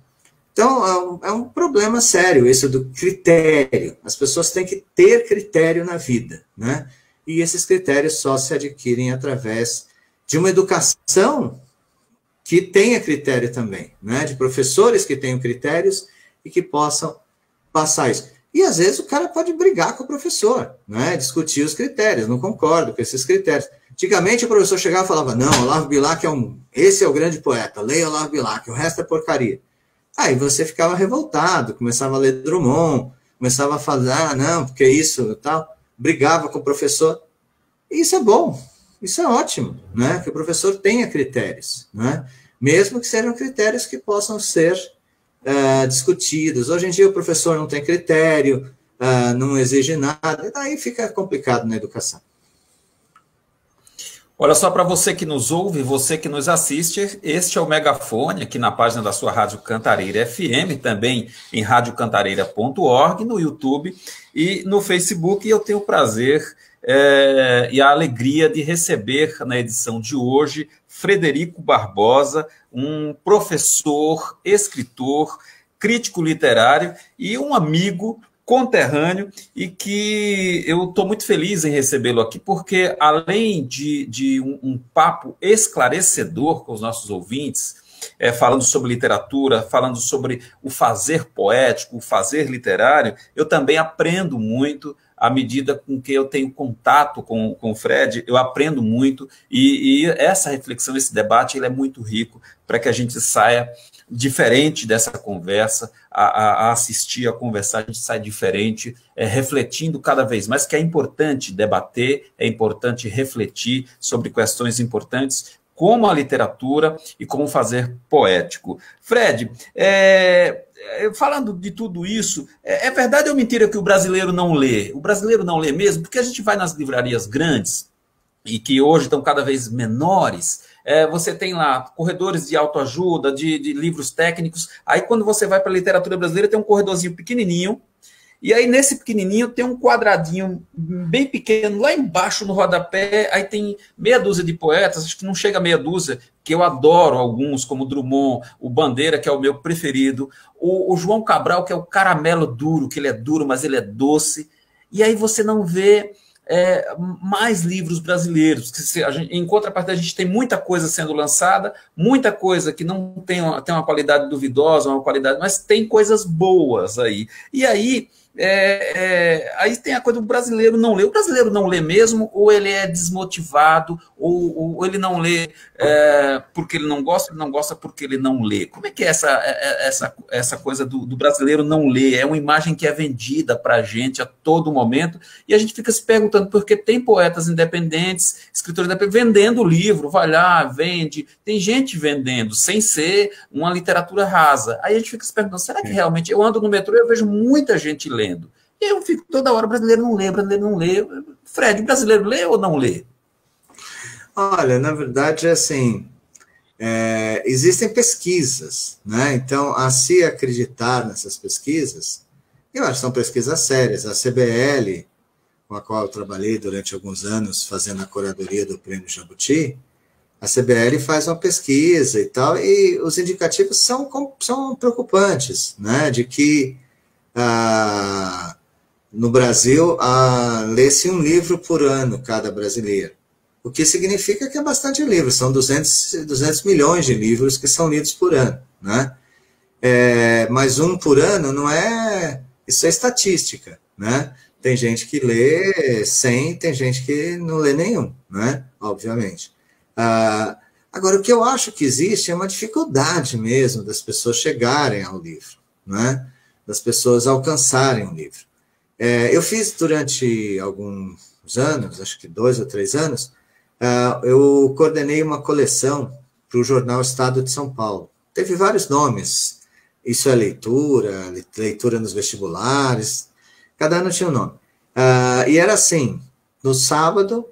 Então, é um problema sério esse do critério. As pessoas têm que ter critério na vida, né? E esses critérios só se adquirem através de uma educação que tenha critério também, né? De professores que tenham critérios e que possam passar isso. E, às vezes, o cara pode brigar com o professor, né? Discutir os critérios, não concordo com esses critérios. Antigamente, o professor chegava e falava, não, Olavo Bilac esse é o grande poeta, leia Olavo Bilac, o resto é porcaria. Aí você ficava revoltado, começava a ler Drummond, começava a falar, não, porque isso e tal, brigava com o professor. E isso é bom, isso é ótimo, né? Que o professor tenha critérios, né? Mesmo que sejam critérios que possam ser discutidos. Hoje em dia o professor não tem critério, não exige nada, e daí fica complicado na educação. Olha só, para você que nos ouve, você que nos assiste, este é o Megafone, aqui na página da sua Rádio Cantareira FM, também em radiocantareira.org, no YouTube e no Facebook. E eu tenho o prazer e a alegria de receber na edição de hoje Frederico Barbosa, um professor, escritor, crítico literário e um amigo conterrâneo, e que eu estou muito feliz em recebê-lo aqui, porque além de um papo esclarecedor com os nossos ouvintes, falando sobre literatura, falando sobre o fazer poético, o fazer literário, eu também aprendo muito. À medida com que eu tenho contato com o Fred, eu aprendo muito, e essa reflexão, esse debate, ele é muito rico para que a gente saia diferente dessa conversa, a assistir, a conversar, a gente sai diferente, refletindo cada vez mais, que é importante debater, é importante refletir sobre questões importantes, como a literatura e como fazer poético. Fred, falando de tudo isso, é verdade ou mentira que o brasileiro não lê? O brasileiro não lê mesmo? Porque a gente vai nas livrarias grandes, e que hoje estão cada vez menores, você tem lá corredores de autoajuda, de livros técnicos, aí quando você vai para a literatura brasileira tem um corredorzinho pequenininho, e aí nesse pequenininho tem um quadradinho bem pequeno, lá embaixo no rodapé, aí tem meia dúzia de poetas, acho que não chega a meia dúzia, que eu adoro alguns, como Drummond, o Bandeira, que é o meu preferido, o João Cabral, que é o caramelo duro, que ele é duro, mas ele é doce, e aí você não vê mais livros brasileiros. Em contrapartida, a gente tem muita coisa sendo lançada, muita coisa que não tem uma qualidade duvidosa, uma qualidade, mas tem coisas boas aí. E aí, aí tem a coisa do brasileiro não ler. O brasileiro não lê mesmo, ou ele é desmotivado, ou ele não lê porque ele não gosta porque ele não lê. Como é que é essa coisa do brasileiro não ler? É uma imagem que é vendida para a gente a todo momento, e a gente fica se perguntando porque tem poetas independentes, escritores independentes, vendendo livro, vai lá, vende, tem gente vendendo, sem ser uma literatura rasa. Aí a gente fica se perguntando, será que realmente... Eu ando no metrô e eu vejo muita gente lendo. E eu fico toda hora, brasileiro não lê, brasileiro não lê. Fred, brasileiro lê ou não lê? Olha, na verdade, assim, existem pesquisas, né? Então, a se acreditar nessas pesquisas, eu acho que são pesquisas sérias. A CBL, com a qual eu trabalhei durante alguns anos, fazendo a curadoria do Prêmio Jabuti, a CBL faz uma pesquisa e tal, e os indicativos são preocupantes, né? De que no Brasil lê-se um livro por ano cada brasileiro, o que significa que é bastante livro, são 200 milhões de livros que são lidos por ano, né? Mas um por ano não é... Isso é estatística, né? Tem gente que lê 100, tem gente que não lê nenhum, né? Obviamente. Agora, o que eu acho que existe é uma dificuldade mesmo das pessoas chegarem ao livro, né? Das pessoas alcançarem o livro. Eu fiz durante alguns anos, acho que 2 ou 3 anos, eu coordenei uma coleção para o jornal Estado de São Paulo. Teve vários nomes, Isso é Leitura, Leitura nos Vestibulares, cada ano tinha um nome. E era assim, no sábado,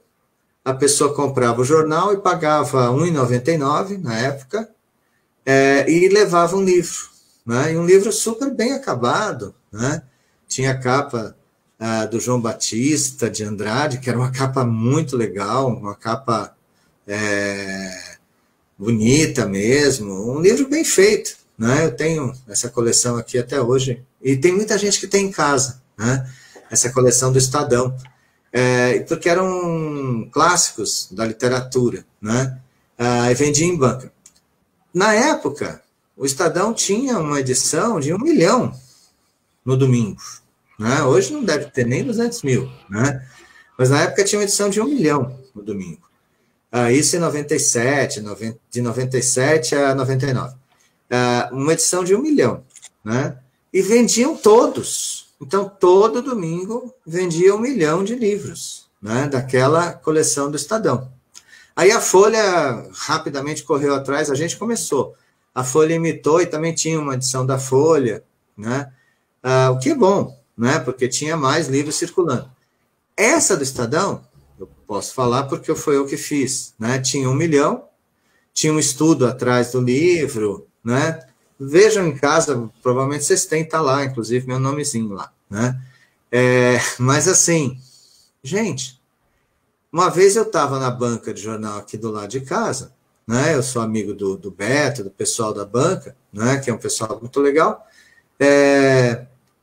a pessoa comprava o jornal e pagava R$ 1,99 na época, e levava um livro, né? E um livro super bem acabado, né? Tinha a capa do João Batista de Andrade, que era uma capa muito legal, uma capa bonita mesmo, um livro bem feito, né? Eu tenho essa coleção aqui até hoje, e tem muita gente que tem em casa, né? Essa coleção do Estadão, porque eram clássicos da literatura, né? E vendia em banca. Na época, o Estadão tinha uma edição de 1 milhão no domingo, né? Hoje não deve ter nem 200 mil, né? Mas na época tinha uma edição de 1 milhão no domingo. Isso em 97, de 97 a 99. Uma edição de 1 milhão, né? E vendiam todos. Então, todo domingo vendia 1 milhão de livros, né? Daquela coleção do Estadão. Aí a Folha rapidamente correu atrás, a gente começou. A Folha imitou e também tinha uma edição da Folha, né? O que é bom, né? Porque tinha mais livros circulando. Essa do Estadão, eu posso falar porque foi eu que fiz, né? Tinha 1 milhão, tinha um estudo atrás do livro, né? Vejam em casa, provavelmente vocês têm, tá lá, inclusive meu nomezinho lá, né? Mas assim, gente, uma vez eu estava na banca de jornal aqui do lado de casa, né? Eu sou amigo do Beto, do pessoal da banca, né? Que é um pessoal muito legal.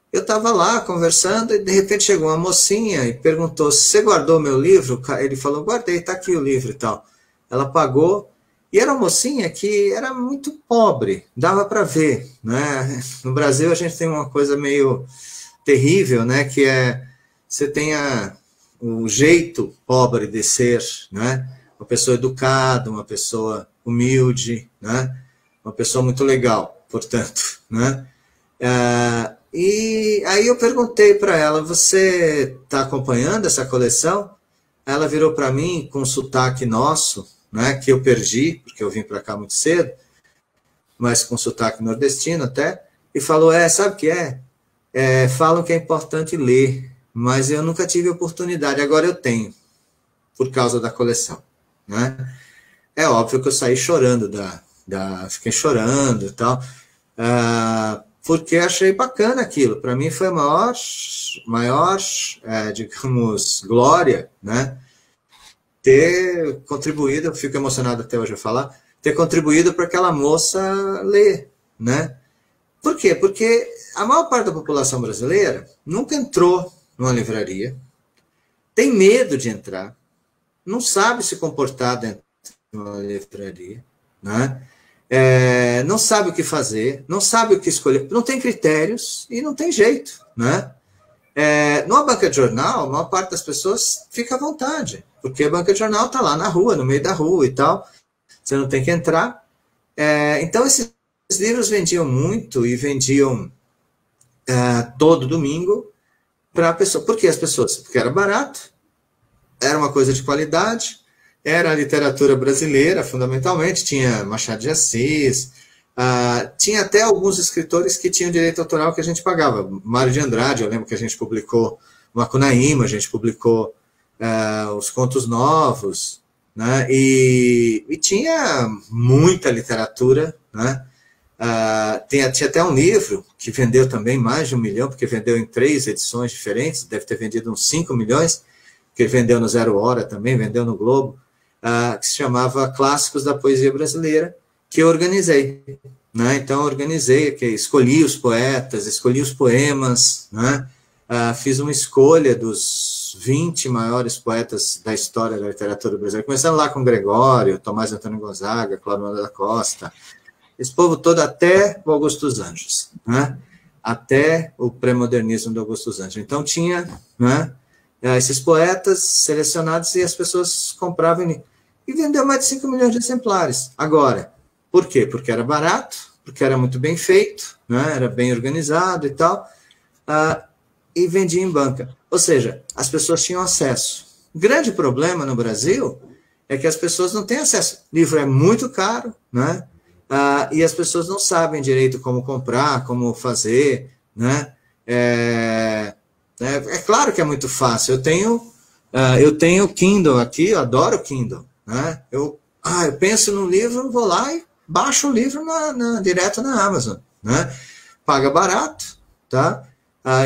Eu estava lá conversando e de repente chegou uma mocinha e perguntou: você guardou meu livro? Ele falou: guardei, está aqui o livro e tal. Ela pagou, e era uma mocinha que era muito pobre, dava para ver, né? No Brasil a gente tem uma coisa meio terrível, né? Que você tem o jeito pobre de ser, né? Uma pessoa educada, uma pessoa humilde, né? Uma pessoa muito legal, portanto, né? E aí eu perguntei para ela: você está acompanhando essa coleção? Ela virou para mim com um sotaque nosso, né, que eu perdi, porque eu vim para cá muito cedo, mas com sotaque nordestino até, e falou: sabe o que é? Falam que é importante ler, mas eu nunca tive oportunidade, agora eu tenho, por causa da coleção, né? É óbvio que eu saí chorando, fiquei chorando e tal, porque achei bacana aquilo. Para mim foi a maior digamos, glória, né? Ter contribuído, eu fico emocionado até hoje a falar, ter contribuído para aquela moça ler, né? Por quê? Porque a maior parte da população brasileira nunca entrou numa livraria, tem medo de entrar, não sabe se comportar dentro de uma livraria, né? Não sabe o que fazer, não sabe o que escolher, não tem critérios e não tem jeito, né? Numa banca de jornal, a maior parte das pessoas fica à vontade, porque a banca de jornal está lá na rua, no meio da rua e tal, você não tem que entrar. Então, esses livros vendiam muito e vendiam todo domingo para a pessoa. Por que as pessoas? Porque era barato, era uma coisa de qualidade, era a literatura brasileira, fundamentalmente, tinha Machado de Assis, tinha até alguns escritores que tinham direito autoral que a gente pagava. Mário de Andrade, eu lembro que a gente publicou Macunaíma, a gente publicou os Contos Novos, né? E tinha muita literatura, né? Tinha até um livro que vendeu também mais de 1 milhão, porque vendeu em 3 edições diferentes, deve ter vendido uns 5 milhões, que vendeu no Zero Hora também, vendeu no Globo, que se chamava Clássicos da Poesia Brasileira, que eu organizei, né? Então, eu organizei, escolhi os poetas, escolhi os poemas, né? Fiz uma escolha dos 20 maiores poetas da história da literatura brasileira, começando lá com Gregório, Tomás Antônio Gonzaga, Cláudio da Costa, esse povo todo até o Augusto dos Anjos, né? Até o pré-modernismo do Augusto dos Anjos. Então, tinha, né, esses poetas selecionados e as pessoas compravam e vendeu mais de 5 milhões de exemplares. Agora, por quê? Porque era barato, porque era muito bem feito, né? Era bem organizado e tal, e vendia em banca. Ou seja, as pessoas tinham acesso. O grande problema no Brasil é que as pessoas não têm acesso. O livro é muito caro, né? E as pessoas não sabem direito como comprar, como fazer, né? É claro que é muito fácil. Eu tenho Kindle aqui, eu adoro Kindle, né? Eu penso no livro, vou lá e baixo o livro direto na Amazon, né? Paga barato, tá?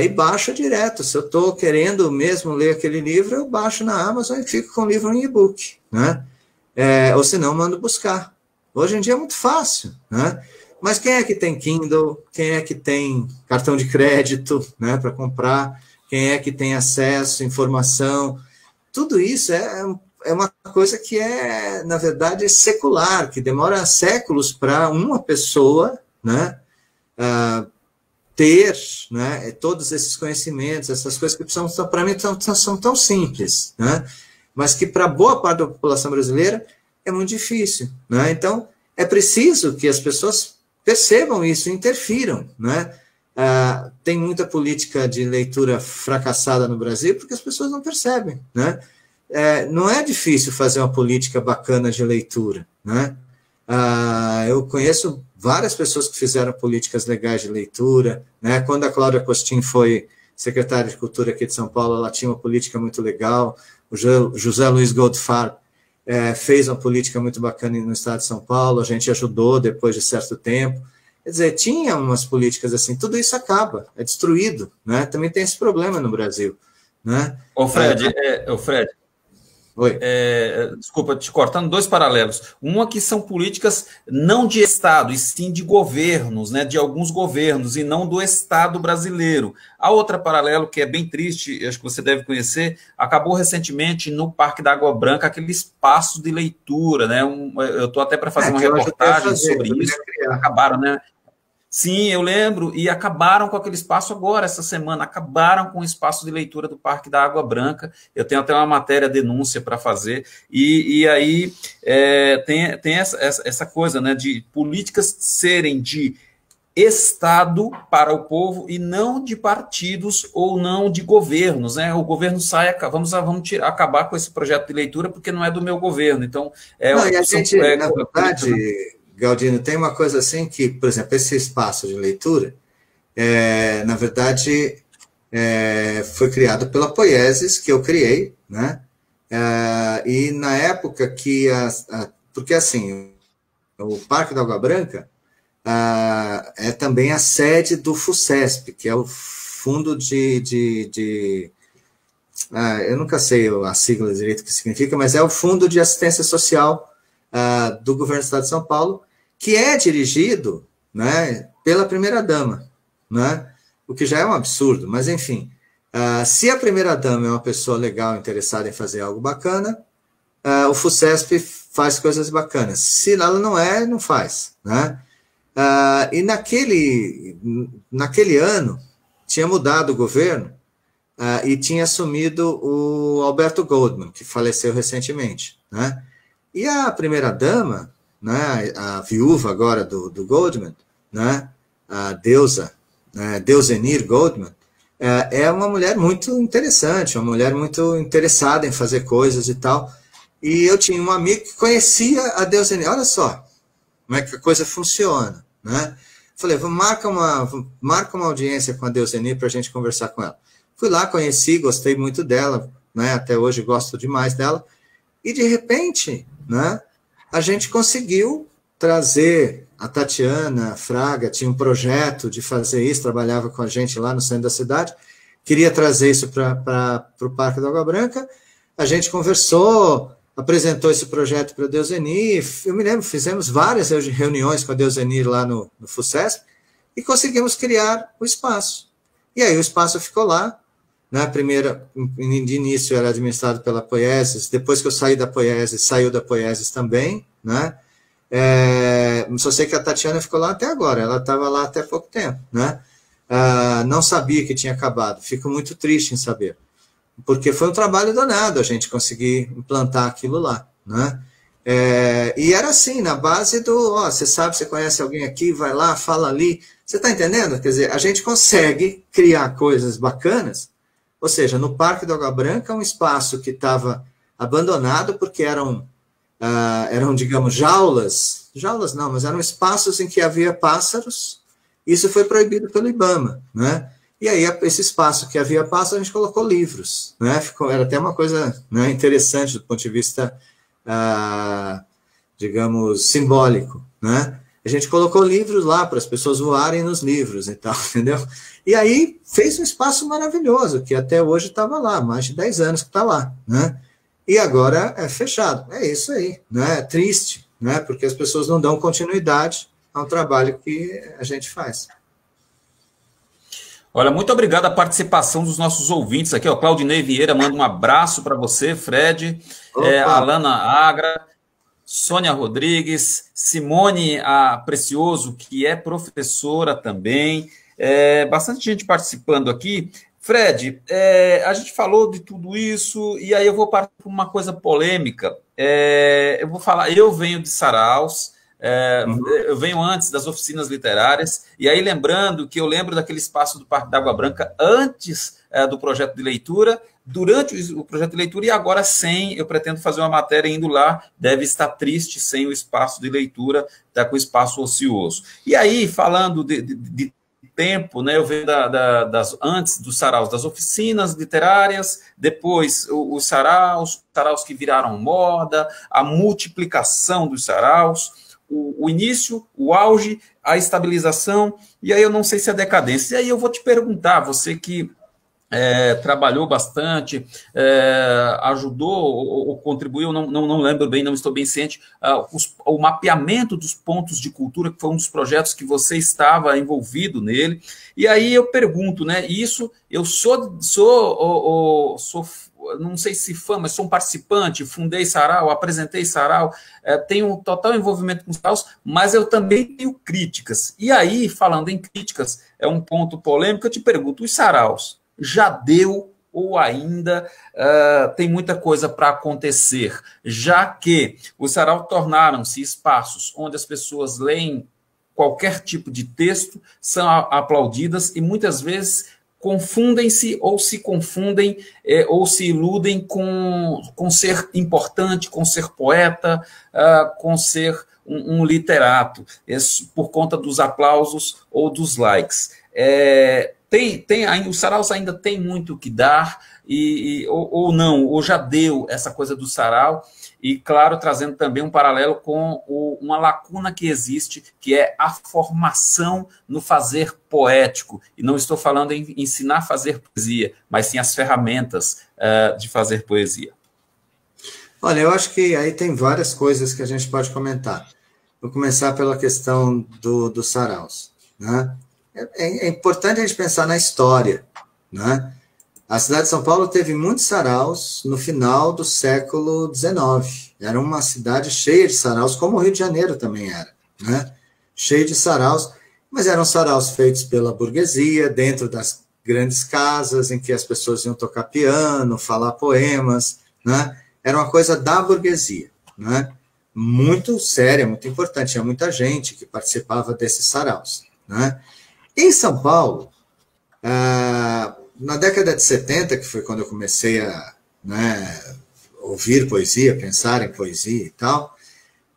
E baixa direto. Se eu estou querendo mesmo ler aquele livro, eu baixo na Amazon e fico com o livro em e-book, né? Ou se não, mando buscar. Hoje em dia é muito fácil, né? Mas quem é que tem Kindle? Quem é que tem cartão de crédito, né, para comprar? Quem é que tem acesso, informação? Tudo isso é uma coisa que na verdade, secular, que demora séculos para uma pessoa, né, ter, né, todos esses conhecimentos, essas coisas que para mim são tão simples, né, mas que para boa parte da população brasileira é muito difícil, né? Então, é preciso que as pessoas percebam isso, interfiram, né? Tem muita política de leitura fracassada no Brasil porque as pessoas não percebem, né? Não é difícil fazer uma política bacana de leitura, né? Eu conheço várias pessoas que fizeram políticas legais de leitura, né? Quando a Cláudia Costin foi secretária de Cultura aqui de São Paulo, ela tinha uma política muito legal. o José Luiz Goldfarb fez uma política muito bacana no estado de São Paulo, a gente ajudou depois de certo tempo. Quer dizer, tinha umas políticas assim, tudo isso acaba, é destruído, né? Também tem esse problema no Brasil, né? Fred, Oi. Desculpa, te cortando, dois paralelos. Uma que são políticas não de Estado, e sim de governos, né, de alguns governos, e não do Estado brasileiro. A outra paralelo, que é bem triste, acho que você deve conhecer, acabou recentemente no Parque da Água Branca, aquele espaço de leitura, né? Eu estou até para fazer uma reportagem sobre isso, acabaram, né? Sim, eu lembro, e acabaram com aquele espaço agora, essa semana, acabaram com o espaço de leitura do Parque da Água Branca. Eu tenho até uma matéria, denúncia para fazer, e aí tem essa coisa, né, de políticas serem de Estado para o povo e não de partidos ou não de governos, né? O governo sai, vamos acabar com esse projeto de leitura porque não é do meu governo. Então, não, e a gente, na verdade, Galdino, tem uma coisa assim que, por exemplo, esse espaço de leitura, na verdade, foi criado pela Poiesis, que eu criei, né? E na época que porque assim, o Parque da Água Branca é também a sede do FUCESP, que é o Fundo eu nunca sei a sigla direito que significa, mas é o Fundo de Assistência Social do Governo do Estado de São Paulo, que é dirigido, né, pela primeira-dama, né, o que já é um absurdo, mas enfim, se a primeira-dama é uma pessoa legal, interessada em fazer algo bacana, o FUCESP faz coisas bacanas. Se ela não é, não faz, né? E naquele ano, tinha mudado o governo e tinha assumido o Alberto Goldman, que faleceu recentemente, né? E a primeira-dama, né, a viúva agora do Goldman, né, a deusa, Deusenir Goldman, é uma mulher muito interessante, uma mulher muito interessada em fazer coisas e tal. E eu tinha um amigo que conhecia a Deusenir. Olha só como é que a coisa funciona, né? Falei, marca uma audiência com a Deusenir para a gente conversar com ela. Fui lá, conheci, gostei muito dela, né? Até hoje gosto demais dela. E de repente, né, a gente conseguiu trazer a Tatiana Fraga, tinha um projeto de fazer isso, trabalhava com a gente lá no centro da cidade, queria trazer isso para o Parque da Água Branca, a gente conversou, apresentou esse projeto para a Deusenir, eu me lembro, fizemos várias reuniões com a Deusenir lá no FUCESP, e conseguimos criar o espaço. E aí o espaço ficou lá, né, primeira, de início era administrado pela Poiesis, depois que eu saí da Poiesis, saiu da Poiesis também, né, só sei que a Tatiana ficou lá até agora, ela estava lá até pouco tempo, né, não sabia que tinha acabado, fico muito triste em saber, porque foi um trabalho danado a gente conseguir implantar aquilo lá, né, e era assim, na base você sabe, você conhece alguém aqui, vai lá, fala ali, você está entendendo? Quer dizer, a gente consegue criar coisas bacanas. Ou seja, no Parque da Água Branca, um espaço que estava abandonado, porque eram, digamos, jaulas não, mas eram espaços em que havia pássaros, isso foi proibido pelo IBAMA, né? E aí, esse espaço que havia pássaros, a gente colocou livros, né? Era até uma coisa, né, interessante do ponto de vista, digamos, simbólico, né? A gente colocou livros lá para as pessoas voarem nos livros e tal, entendeu? E aí fez um espaço maravilhoso, que até hoje estava lá, mais de 10 anos que está lá, né? E agora é fechado. É isso aí, né? É triste, né? Porque as pessoas não dão continuidade ao trabalho que a gente faz. Olha, muito obrigado a participação dos nossos ouvintes aqui, ó. Claudinei Vieira manda um abraço para você, Fred, Alana Agra, Sônia Rodrigues, Simone Precioso, que é professora também, bastante gente participando aqui. Fred, a gente falou de tudo isso, e aí eu vou partir para uma coisa polêmica. Eu vou falar, eu venho de Saraus, eu venho antes das oficinas literárias, e aí lembrando que eu lembro daquele espaço do Parque da Água Branca antes do projeto de leitura, durante o projeto de leitura, e agora sem, eu pretendo fazer uma matéria indo lá, deve estar triste sem o espaço de leitura, está com o espaço ocioso. E aí, falando de tempo, né, eu venho antes dos saraus das oficinas literárias, depois os saraus que viraram moda, a multiplicação dos saraus, o início, o auge, a estabilização, e aí eu não sei se a decadência. E aí eu vou te perguntar, você que trabalhou bastante, ajudou ou contribuiu, não lembro bem, não estou bem ciente, o mapeamento dos pontos de cultura, que foi um dos projetos que você estava envolvido nele. E aí eu pergunto, né? Isso, eu sou não sei se fã, mas sou um participante, fundei sarau, apresentei sarau, tenho um total envolvimento com os saraus, mas eu também tenho críticas. E aí, falando em críticas, é um ponto polêmico, eu te pergunto, os saraus já deu ou ainda tem muita coisa para acontecer, já que os saraus tornaram-se espaços onde as pessoas leem qualquer tipo de texto, são aplaudidas e muitas vezes confundem-se ou se confundem ou se iludem com ser importante, com ser poeta, com ser um literato, por conta dos aplausos ou dos likes. Os saraus ainda tem muito o que dar, ou não, ou já deu essa coisa do sarau, e, claro, trazendo também um paralelo com uma lacuna que existe, que é a formação no fazer poético. E não estou falando em ensinar a fazer poesia, mas sim as ferramentas de fazer poesia. Olha, eu acho que aí tem várias coisas que a gente pode comentar. Vou começar pela questão dos saraus, né? É importante a gente pensar na história, né? A cidade de São Paulo teve muitos saraus no final do século XIX. Era uma cidade cheia de saraus, como o Rio de Janeiro também era, né? Cheio de saraus, mas eram saraus feitos pela burguesia, dentro das grandes casas, em que as pessoas iam tocar piano, falar poemas, né? Era uma coisa da burguesia, né? Muito séria, muito importante. Tinha muita gente que participava desses saraus, né? Em São Paulo, na década de 70, que foi quando eu comecei a ouvir poesia, pensar em poesia e tal,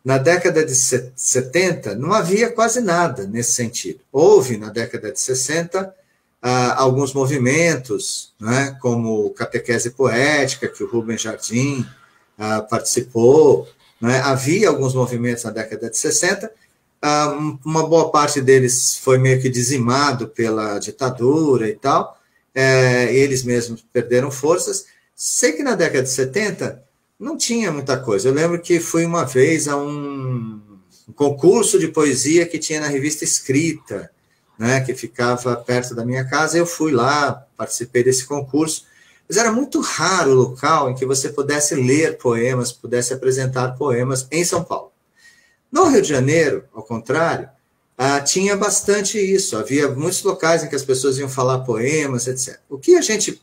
na década de 70 não havia quase nada nesse sentido. Houve, na década de 60, alguns movimentos, né, como catequese poética, que o Rubem Jardim participou, né? Havia alguns movimentos na década de 60, uma boa parte deles foi meio que dizimado pela ditadura e tal, eles mesmos perderam forças. Sei que na década de 70 não tinha muita coisa. Eu lembro que fui uma vez a um concurso de poesia que tinha na Revista Escrita, né, que ficava perto da minha casa. Eu fui lá, participei desse concurso, mas era muito raro o local em que você pudesse ler poemas, pudesse apresentar poemas em São Paulo. No Rio de Janeiro, ao contrário, tinha bastante isso. Havia muitos locais em que as pessoas iam falar poemas, etc. O que a gente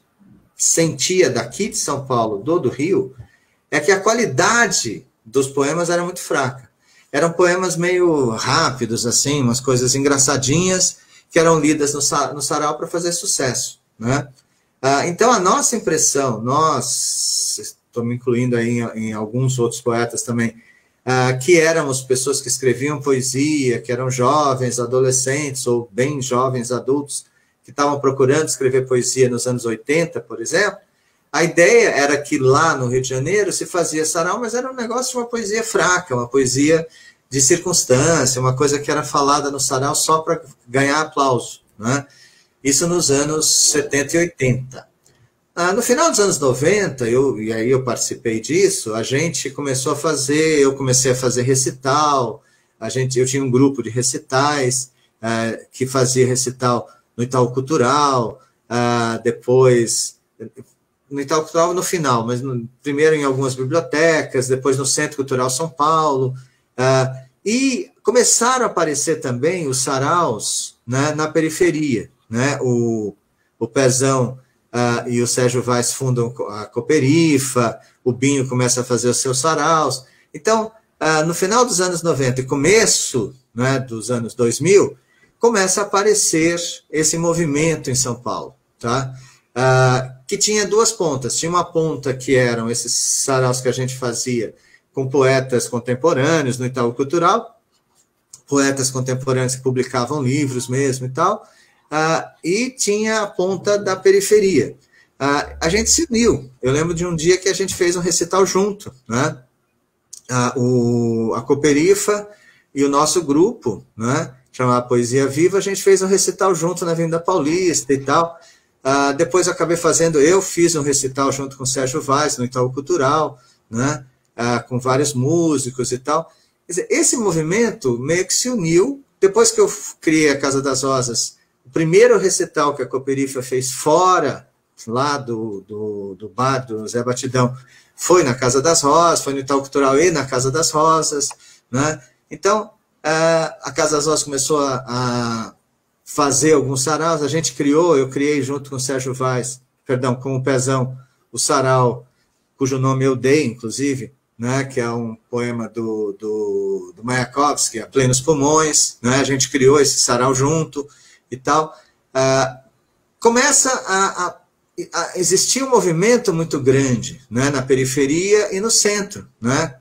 sentia daqui de São Paulo, do Rio, é que a qualidade dos poemas era muito fraca. Eram poemas meio rápidos, assim, umas coisas engraçadinhas, que eram lidas no sarau para fazer sucesso, né? Então, a nossa impressão, estou me incluindo aí em alguns outros poetas também, que éramos pessoas que escreviam poesia, que eram jovens, adolescentes ou bem jovens adultos, que estavam procurando escrever poesia nos anos 80, por exemplo. A ideia era que lá no Rio de Janeiro se fazia sarau, mas era um negócio de uma poesia fraca, uma poesia de circunstância, uma coisa que era falada no sarau só para ganhar aplauso, né? Isso nos anos 70 e 80. No final dos anos 90, e aí eu participei disso, a gente começou a fazer, eu comecei a fazer recital, eu tinha um grupo de recitais, que fazia recital no Itaú Cultural, depois, no Itaú Cultural no final, mas primeiro em algumas bibliotecas, depois no Centro Cultural São Paulo, e começaram a aparecer também os saraus, né, na periferia, né? O Pezão e o Sérgio Vaz fundam a Cooperifa, o Binho começa a fazer os seus saraus. Então, no final dos anos 90 e começo, né, dos anos 2000, começa a aparecer esse movimento em São Paulo, tá? Que tinha duas pontas. Tinha uma ponta que eram esses saraus que a gente fazia com poetas contemporâneos no Itaú Cultural, poetas contemporâneos que publicavam livros mesmo e tal, e tinha a ponta da periferia. A gente se uniu. Eu lembro de um dia que a gente fez um recital junto, né? A Cooperifa e o nosso grupo, né, chamado Poesia Viva, a gente fez um recital junto na Avenida Paulista e tal. Depois eu fiz um recital junto com o Sérgio Vaz, no Itaú Cultural, né, com vários músicos e tal. Quer dizer, esse movimento meio que se uniu. Depois que eu criei a Casa das Rosas, o primeiro recital que a Cooperifa fez fora lá do bar do Zé Batidão foi na Casa das Rosas, foi no Itaú Cultural e na Casa das Rosas, né? Então, a Casa das Rosas começou a fazer alguns saraus, eu criei junto com o Sérgio Vaz, com o Pezão, o sarau, cujo nome eu dei, inclusive, né, que é um poema do Mayakovsky, A Plenos Pulmões, né, a gente criou esse sarau junto e tal. Começa a existir um movimento muito grande, né, na periferia e no centro, né,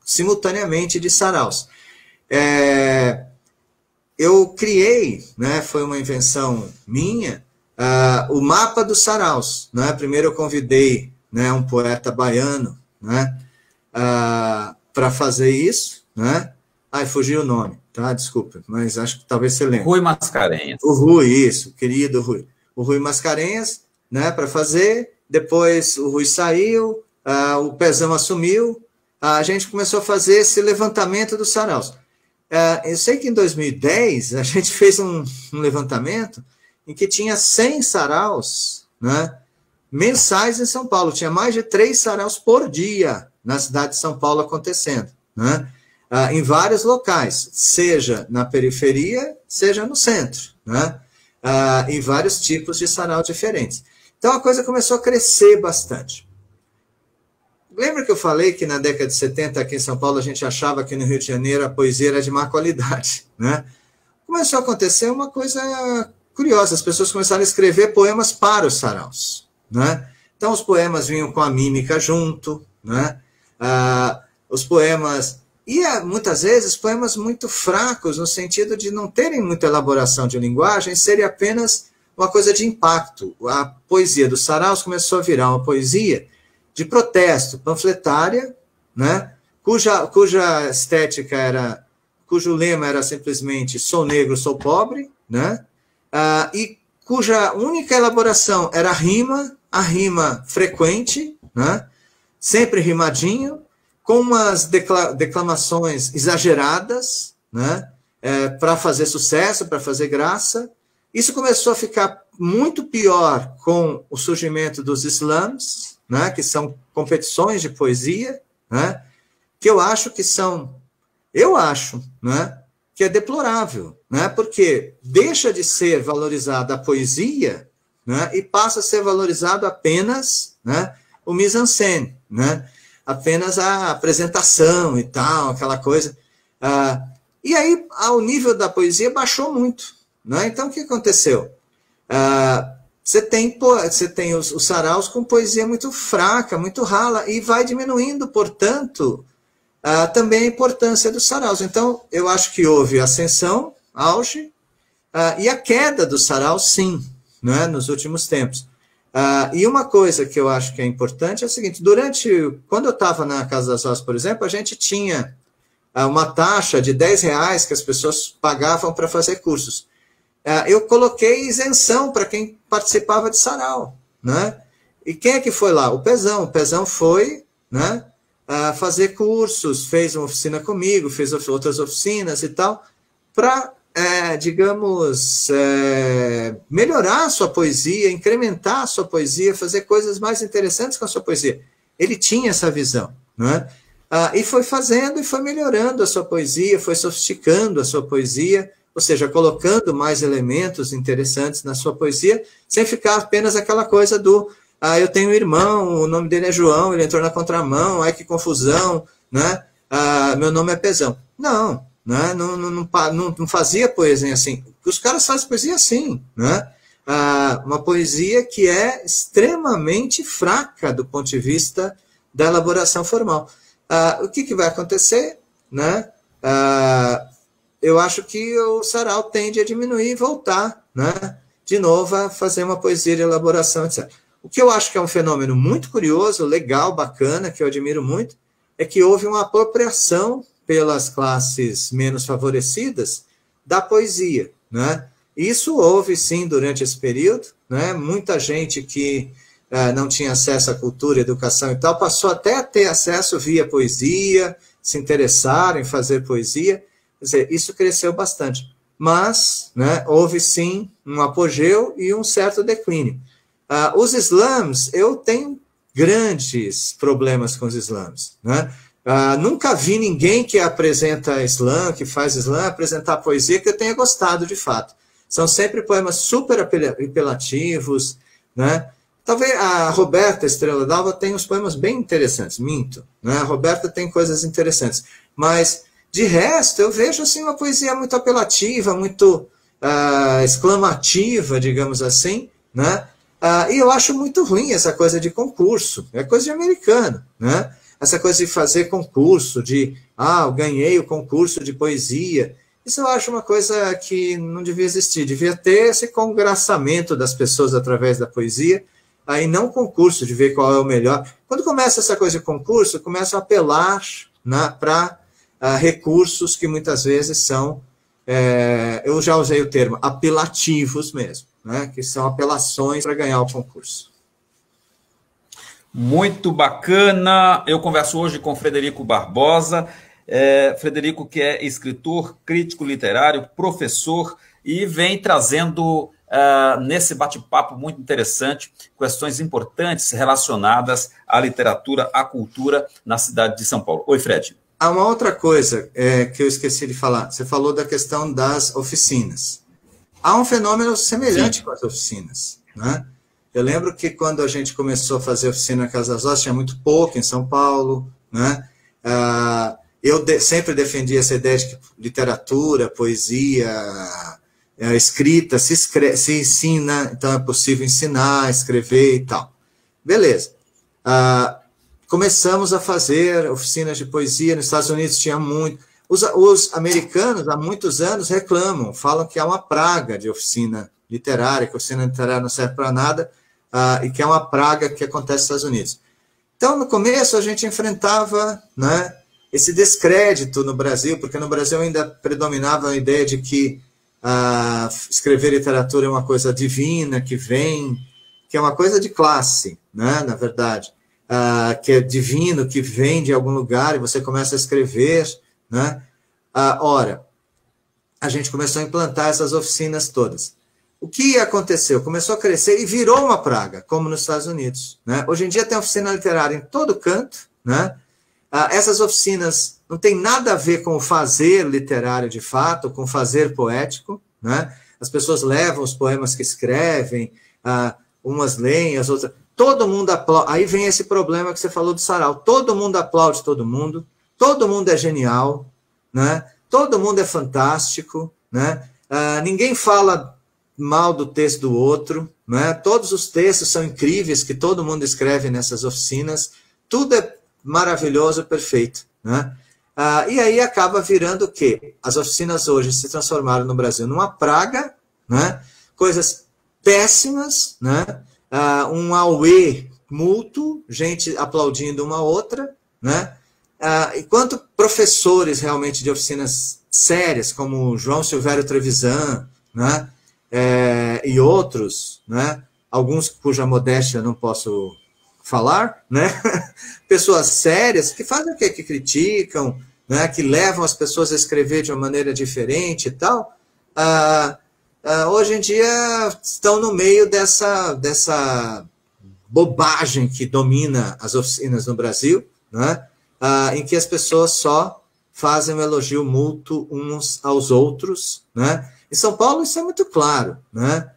simultaneamente, de saraus. Eu criei, né, foi uma invenção minha, o mapa dos saraus. Né? Primeiro eu convidei, né, um poeta baiano, né, para fazer isso. Né? Fugiu o nome, tá? Desculpa, mas acho que talvez você lembre. Rui Mascarenhas. O Rui, isso, querido Rui. O Rui Mascarenhas, né, para fazer. Depois o Rui saiu, o Pezão assumiu, a gente começou a fazer esse levantamento dos saraus. Eu sei que em 2010 a gente fez um levantamento em que tinha 100 saraus, né, mensais em São Paulo. Tinha mais de 3 saraus por dia na cidade de São Paulo acontecendo, né, em vários locais, seja na periferia, seja no centro, né, em vários tipos de saraus diferentes. Então a coisa começou a crescer bastante. Lembra que eu falei que na década de 70, aqui em São Paulo, a gente achava que no Rio de Janeiro a poesia era de má qualidade, né? Começou a acontecer uma coisa curiosa, as pessoas começaram a escrever poemas para os saraus, né? Então os poemas vinham com a mímica junto, né? Os poemas... E muitas vezes poemas muito fracos, no sentido de não terem muita elaboração de linguagem, serem apenas uma coisa de impacto. A poesia dos saraus começou a virar uma poesia de protesto, panfletária, né, cuja estética cujo lema era simplesmente sou negro, sou pobre, né, e cuja única elaboração era a rima frequente, né, sempre rimadinho, com umas declamações exageradas, né, para fazer sucesso, para fazer graça. Isso começou a ficar muito pior com o surgimento dos slams, né, que são competições de poesia, né, que eu acho, né, que é deplorável, né, porque deixa de ser valorizada a poesia, né, e passa a ser valorizado apenas, né, o mise-en-scène, né, apenas a apresentação e tal, aquela coisa. E aí o nível da poesia baixou muito. Né? Então, o que aconteceu? Você tem os saraus com poesia muito fraca, muito rala, e vai diminuindo, portanto, também a importância dos saraus. Então, eu acho que houve ascensão, auge, e a queda dos saraus, sim, né, nos últimos tempos. E uma coisa que eu acho que é importante é o seguinte, quando eu estava na Casa das Rosas, por exemplo, a gente tinha uma taxa de R$10 que as pessoas pagavam para fazer cursos. Eu coloquei isenção para quem participava de sarau, né? E quem é que foi lá? O Pezão foi, né, fazer cursos, fez uma oficina comigo, fez outras oficinas e tal, para, digamos, melhorar a sua poesia, incrementar a sua poesia, fazer coisas mais interessantes com a sua poesia. Ele tinha essa visão, né? E foi fazendo e foi melhorando a sua poesia, foi sofisticando a sua poesia, ou seja, colocando mais elementos interessantes na sua poesia, sem ficar apenas aquela coisa do eu tenho um irmão, o nome dele é João, ele entrou na contramão, ai que confusão, né? Meu nome é Pezão. Não, né? Não fazia poesia assim. Os caras fazem poesia assim, né? Uma poesia que é extremamente fraca do ponto de vista da elaboração formal. O que vai acontecer, né? Eu acho que o sarau tende a diminuir e voltar, né? de novo, a fazer uma poesia de elaboração, etc. O que eu acho que é um fenômeno muito curioso, legal, bacana, que eu admiro muito, é que houve uma apropriação pelas classes menos favorecidas da poesia, né? Isso houve, sim, durante esse período, né? Muita gente que não tinha acesso à cultura, educação e tal, passou até a ter acesso via poesia, se interessaram em fazer poesia, quer dizer, isso cresceu bastante. Mas, né, houve, sim, um apogeu e um certo declínio. Os slams, eu tenho grandes problemas com os slams, né? Nunca vi ninguém que apresenta slam, que faz slam, apresentar poesia que eu tenha gostado de fato. São sempre poemas super apelativos, né? Talvez a Roberta Estrela d'Alva tenha uns poemas bem interessantes, minto, né? A Roberta tem coisas interessantes, mas de resto eu vejo assim uma poesia muito apelativa, muito exclamativa, digamos assim, né? E eu acho muito ruim essa coisa de concurso, é coisa de americano, né? Essa coisa de fazer concurso, eu ganhei o concurso de poesia. Isso eu acho uma coisa que não devia existir. Devia ter esse congraçamento das pessoas através da poesia, aí não concurso de ver qual é o melhor. Quando começa essa coisa de concurso, começa a apelar, né, para recursos que muitas vezes são, eu já usei o termo, apelativos mesmo, né, que são apelações para ganhar o concurso. Muito bacana. Eu converso hoje com Frederico Barbosa. Frederico, que é escritor, crítico literário, professor, e vem trazendo, nesse bate-papo muito interessante, questões importantes relacionadas à literatura, à cultura na cidade de São Paulo. Oi, Fred. Há uma outra coisa que eu esqueci de falar. Você falou da questão das oficinas. Há um fenômeno semelhante com as oficinas, né? Eu lembro que quando a gente começou a fazer oficina na Casa das Rosas, tinha muito pouco em São Paulo, né? Eu sempre defendi essa ideia de que literatura, poesia, escrita, se ensina, então é possível ensinar, escrever e tal. Beleza. Começamos a fazer oficinas de poesia, nos Estados Unidos tinha muito. Os americanos, há muitos anos, reclamam, falam que há uma praga de oficina literária, que a oficina literária não serve para nada, e que é uma praga que acontece nos Estados Unidos. Então, no começo, a gente enfrentava, né, esse descrédito no Brasil, porque no Brasil ainda predominava a ideia de que escrever literatura é uma coisa divina, que é uma coisa de classe, né, na verdade, que é divino, que vem de algum lugar, e você começa a escrever, né? Ora, a gente começou a implantar essas oficinas todas. O que aconteceu? Começou a crescer e virou uma praga, como nos Estados Unidos, né? Hoje em dia tem oficina literária em todo canto, né? Essas oficinas não têm nada a ver com o fazer literário de fato, com o fazer poético, né? As pessoas levam os poemas que escrevem, umas leem, as outras... Todo mundo aplaude. Aí vem esse problema que você falou do sarau. Todo mundo aplaude todo mundo é genial, né? Todo mundo é fantástico, né? Ninguém fala mal do texto do outro, né? Todos os textos são incríveis que todo mundo escreve nessas oficinas, tudo é maravilhoso, perfeito, né? E aí acaba virando o quê? As oficinas hoje se transformaram no Brasil numa praga, né? Coisas péssimas, né? Um auê mútuo, gente aplaudindo uma outra, né? Enquanto professores realmente de oficinas sérias, como João Silvério Trevisan, né? E outros, né? Alguns cuja modéstia eu não posso falar, né? Pessoas sérias que fazem o quê? Que criticam, né? Que levam as pessoas a escrever de uma maneira diferente e tal, hoje em dia estão no meio dessa bobagem que domina as oficinas no Brasil, né? Em que as pessoas só fazem um elogio mútuo uns aos outros, né? Em São Paulo isso é muito claro, né?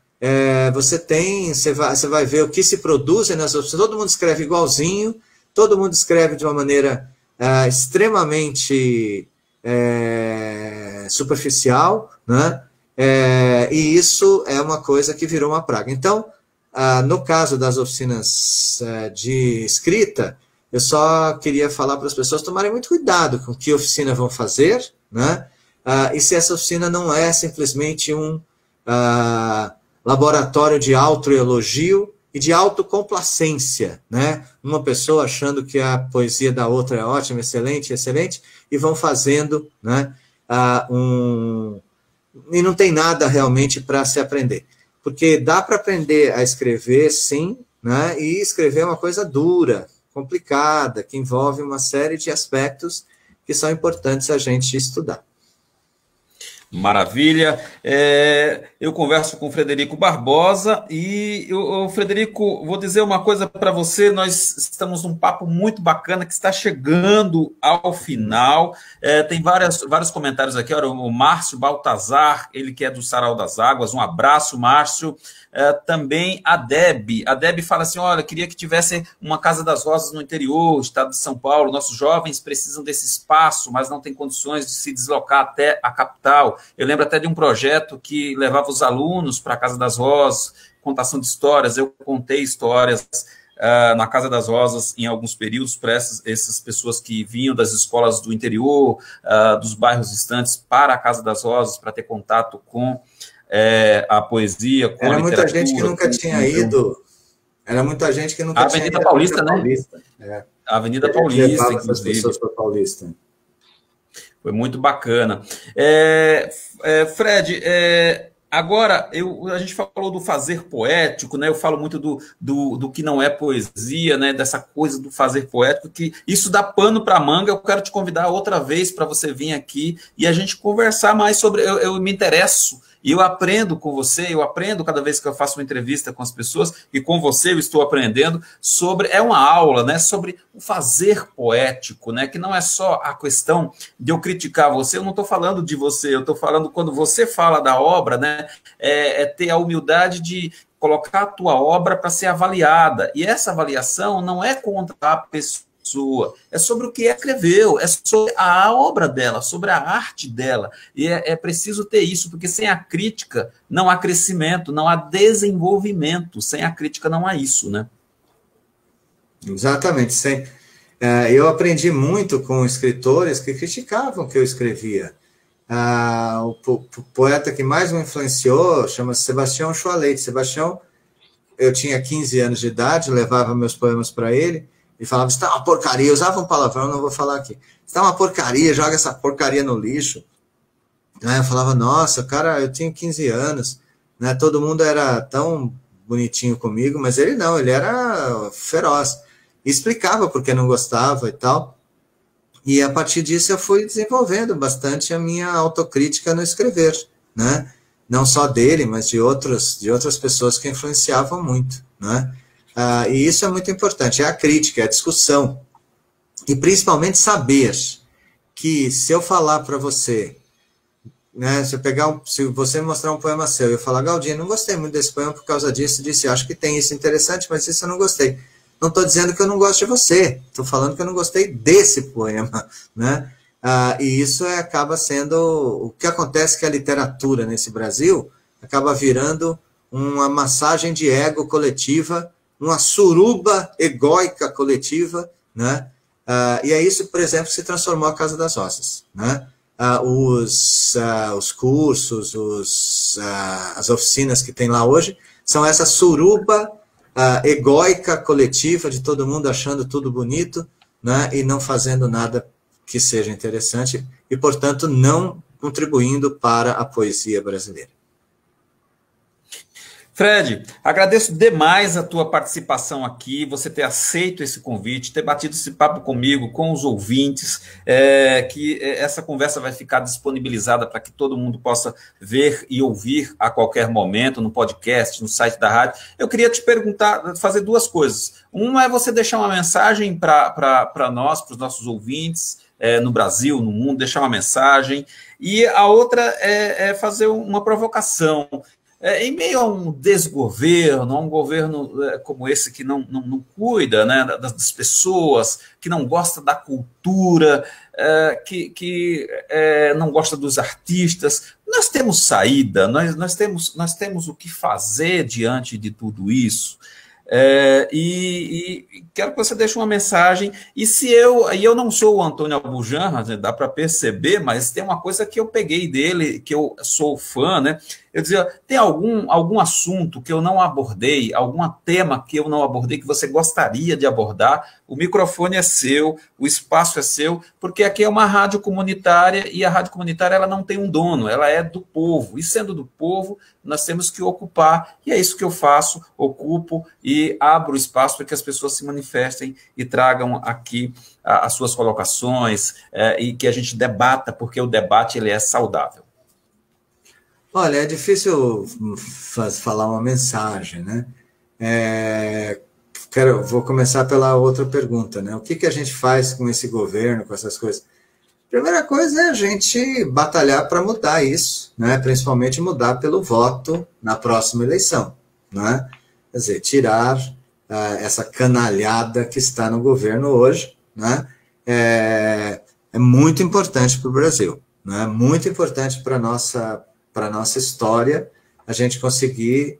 Você vai ver o que se produz nas oficinas, todo mundo escreve igualzinho, todo mundo escreve de uma maneira extremamente superficial, né? E isso é uma coisa que virou uma praga. Então, no caso das oficinas de escrita, eu só queria falar para as pessoas tomarem muito cuidado com que oficina vão fazer, né? E se essa oficina não é simplesmente laboratório de autoelogio e de autocomplacência, né? Uma pessoa achando que a poesia da outra é ótima, excelente, excelente, e vão fazendo, né, e não tem nada realmente para se aprender. Porque dá para aprender a escrever, sim, né? E escrever é uma coisa dura, complicada, que envolve uma série de aspectos que são importantes a gente estudar. Maravilha. Eu converso com o Frederico Barbosa e, Frederico, vou dizer uma coisa para você, nós estamos num papo muito bacana que está chegando ao final. Tem vários comentários aqui. Olha, o Márcio Baltazar, ele que é do Sarau das Águas, um abraço, Márcio. Também a Deb fala assim, olha, queria que tivesse uma Casa das Rosas no interior, estado de São Paulo, nossos jovens precisam desse espaço, mas não têm condições de se deslocar até a capital. Eu lembro até de um projeto que levava os alunos para a Casa das Rosas, contação de histórias, eu contei histórias na Casa das Rosas em alguns períodos para essas pessoas que vinham das escolas do interior, dos bairros distantes, para a Casa das Rosas, para ter contato com a poesia, com a literatura. Era muita gente que nunca tinha ido. Era muita gente que nunca tinha ido. A Avenida Paulista, né? Paulista. A Avenida Paulista, inclusive. As pessoas para Paulista. Foi muito bacana. Fred, agora a gente falou do fazer poético, né? Eu falo muito do que não é poesia, né? Dessa coisa do fazer poético, que isso dá pano para manga. Eu quero te convidar outra vez para você vir aqui e a gente conversar mais sobre. Eu me interesso. E eu aprendo com você, eu aprendo cada vez que eu faço uma entrevista com as pessoas, e com você eu estou aprendendo sobre, é uma aula, né, sobre o fazer poético, né, que não é só a questão de eu criticar você, eu não estou falando de você, eu estou falando quando você fala da obra, né, ter a humildade de colocar a tua obra para ser avaliada, e essa avaliação não é contra a pessoa, é sobre o que escreveu, é sobre a obra dela, sobre a arte dela, e é preciso ter isso, porque sem a crítica não há crescimento, não há desenvolvimento, sem a crítica não há isso, né? Exatamente, eu aprendi muito com escritores que criticavam o que eu escrevia. O poeta que mais me influenciou chama-se Sebastião Choalete. Sebastião, eu tinha 15 anos de idade, levava meus poemas para ele, e falava, isso tá uma porcaria, usava um palavrão, não vou falar aqui, isso tá uma porcaria, joga essa porcaria no lixo. Aí eu falava, nossa, cara, eu tinha 15 anos, né? Todo mundo era tão bonitinho comigo, mas ele não, ele era feroz. E explicava porque não gostava e tal. E a partir disso eu fui desenvolvendo bastante a minha autocrítica no escrever, né? Não só dele, mas de outras pessoas que influenciavam muito, né? E isso é muito importante, é a crítica, é a discussão. E principalmente saber que se eu falar para você, né, se você me mostrar um poema seu e eu falar, Galdino, não gostei muito desse poema por causa disso, acho que tem isso interessante, mas isso eu não gostei. Não estou dizendo que eu não gosto de você, estou falando que eu não gostei desse poema, né? E isso acaba sendo o que acontece, que a literatura nesse Brasil acaba virando uma massagem de ego coletiva, uma suruba egóica coletiva, né? E é isso, por exemplo, que se transformou a Casa das Rosas, né? Os cursos, as oficinas que tem lá hoje, são essa suruba egóica coletiva de todo mundo achando tudo bonito, né? E não fazendo nada que seja interessante e, portanto, não contribuindo para a poesia brasileira. Fred, agradeço demais a tua participação aqui, você ter aceito esse convite, ter batido esse papo comigo, com os ouvintes, que essa conversa vai ficar disponibilizada para que todo mundo possa ver e ouvir a qualquer momento, no podcast, no site da rádio. Eu queria te perguntar, fazer duas coisas. Uma é você deixar uma mensagem para nós, para os nossos ouvintes, no Brasil, no mundo, deixar uma mensagem. E a outra é fazer uma provocação. Em meio a um desgoverno, a um governo como esse que não cuida, né, das pessoas, que não gosta da cultura, que não gosta dos artistas, nós temos saída, nós temos o que fazer diante de tudo isso. E quero que você deixe uma mensagem. E se eu não sou o Antônio Abujamra, né, dá para perceber, mas tem uma coisa que eu peguei dele, que eu sou fã, né? Eu dizia, tem algum assunto que eu não abordei, algum tema que eu não abordei, que você gostaria de abordar? O microfone é seu, o espaço é seu, porque aqui é uma rádio comunitária e a rádio comunitária ela não tem um dono, ela é do povo. E sendo do povo, nós temos que ocupar, e é isso que eu faço, ocupo e abro espaço para que as pessoas se manifestem e tragam aqui as suas colocações e que a gente debata, porque o debate ele é saudável. Olha, é difícil falar uma mensagem, né? Vou começar pela outra pergunta, né? O que a gente faz com esse governo, com essas coisas? Primeira coisa é a gente batalhar para mudar isso, né? Principalmente mudar pelo voto na próxima eleição, né? Quer dizer, tirar essa canalhada que está no governo hoje, né? É muito importante para o Brasil, né? Muito importante para a nossa história, a gente conseguir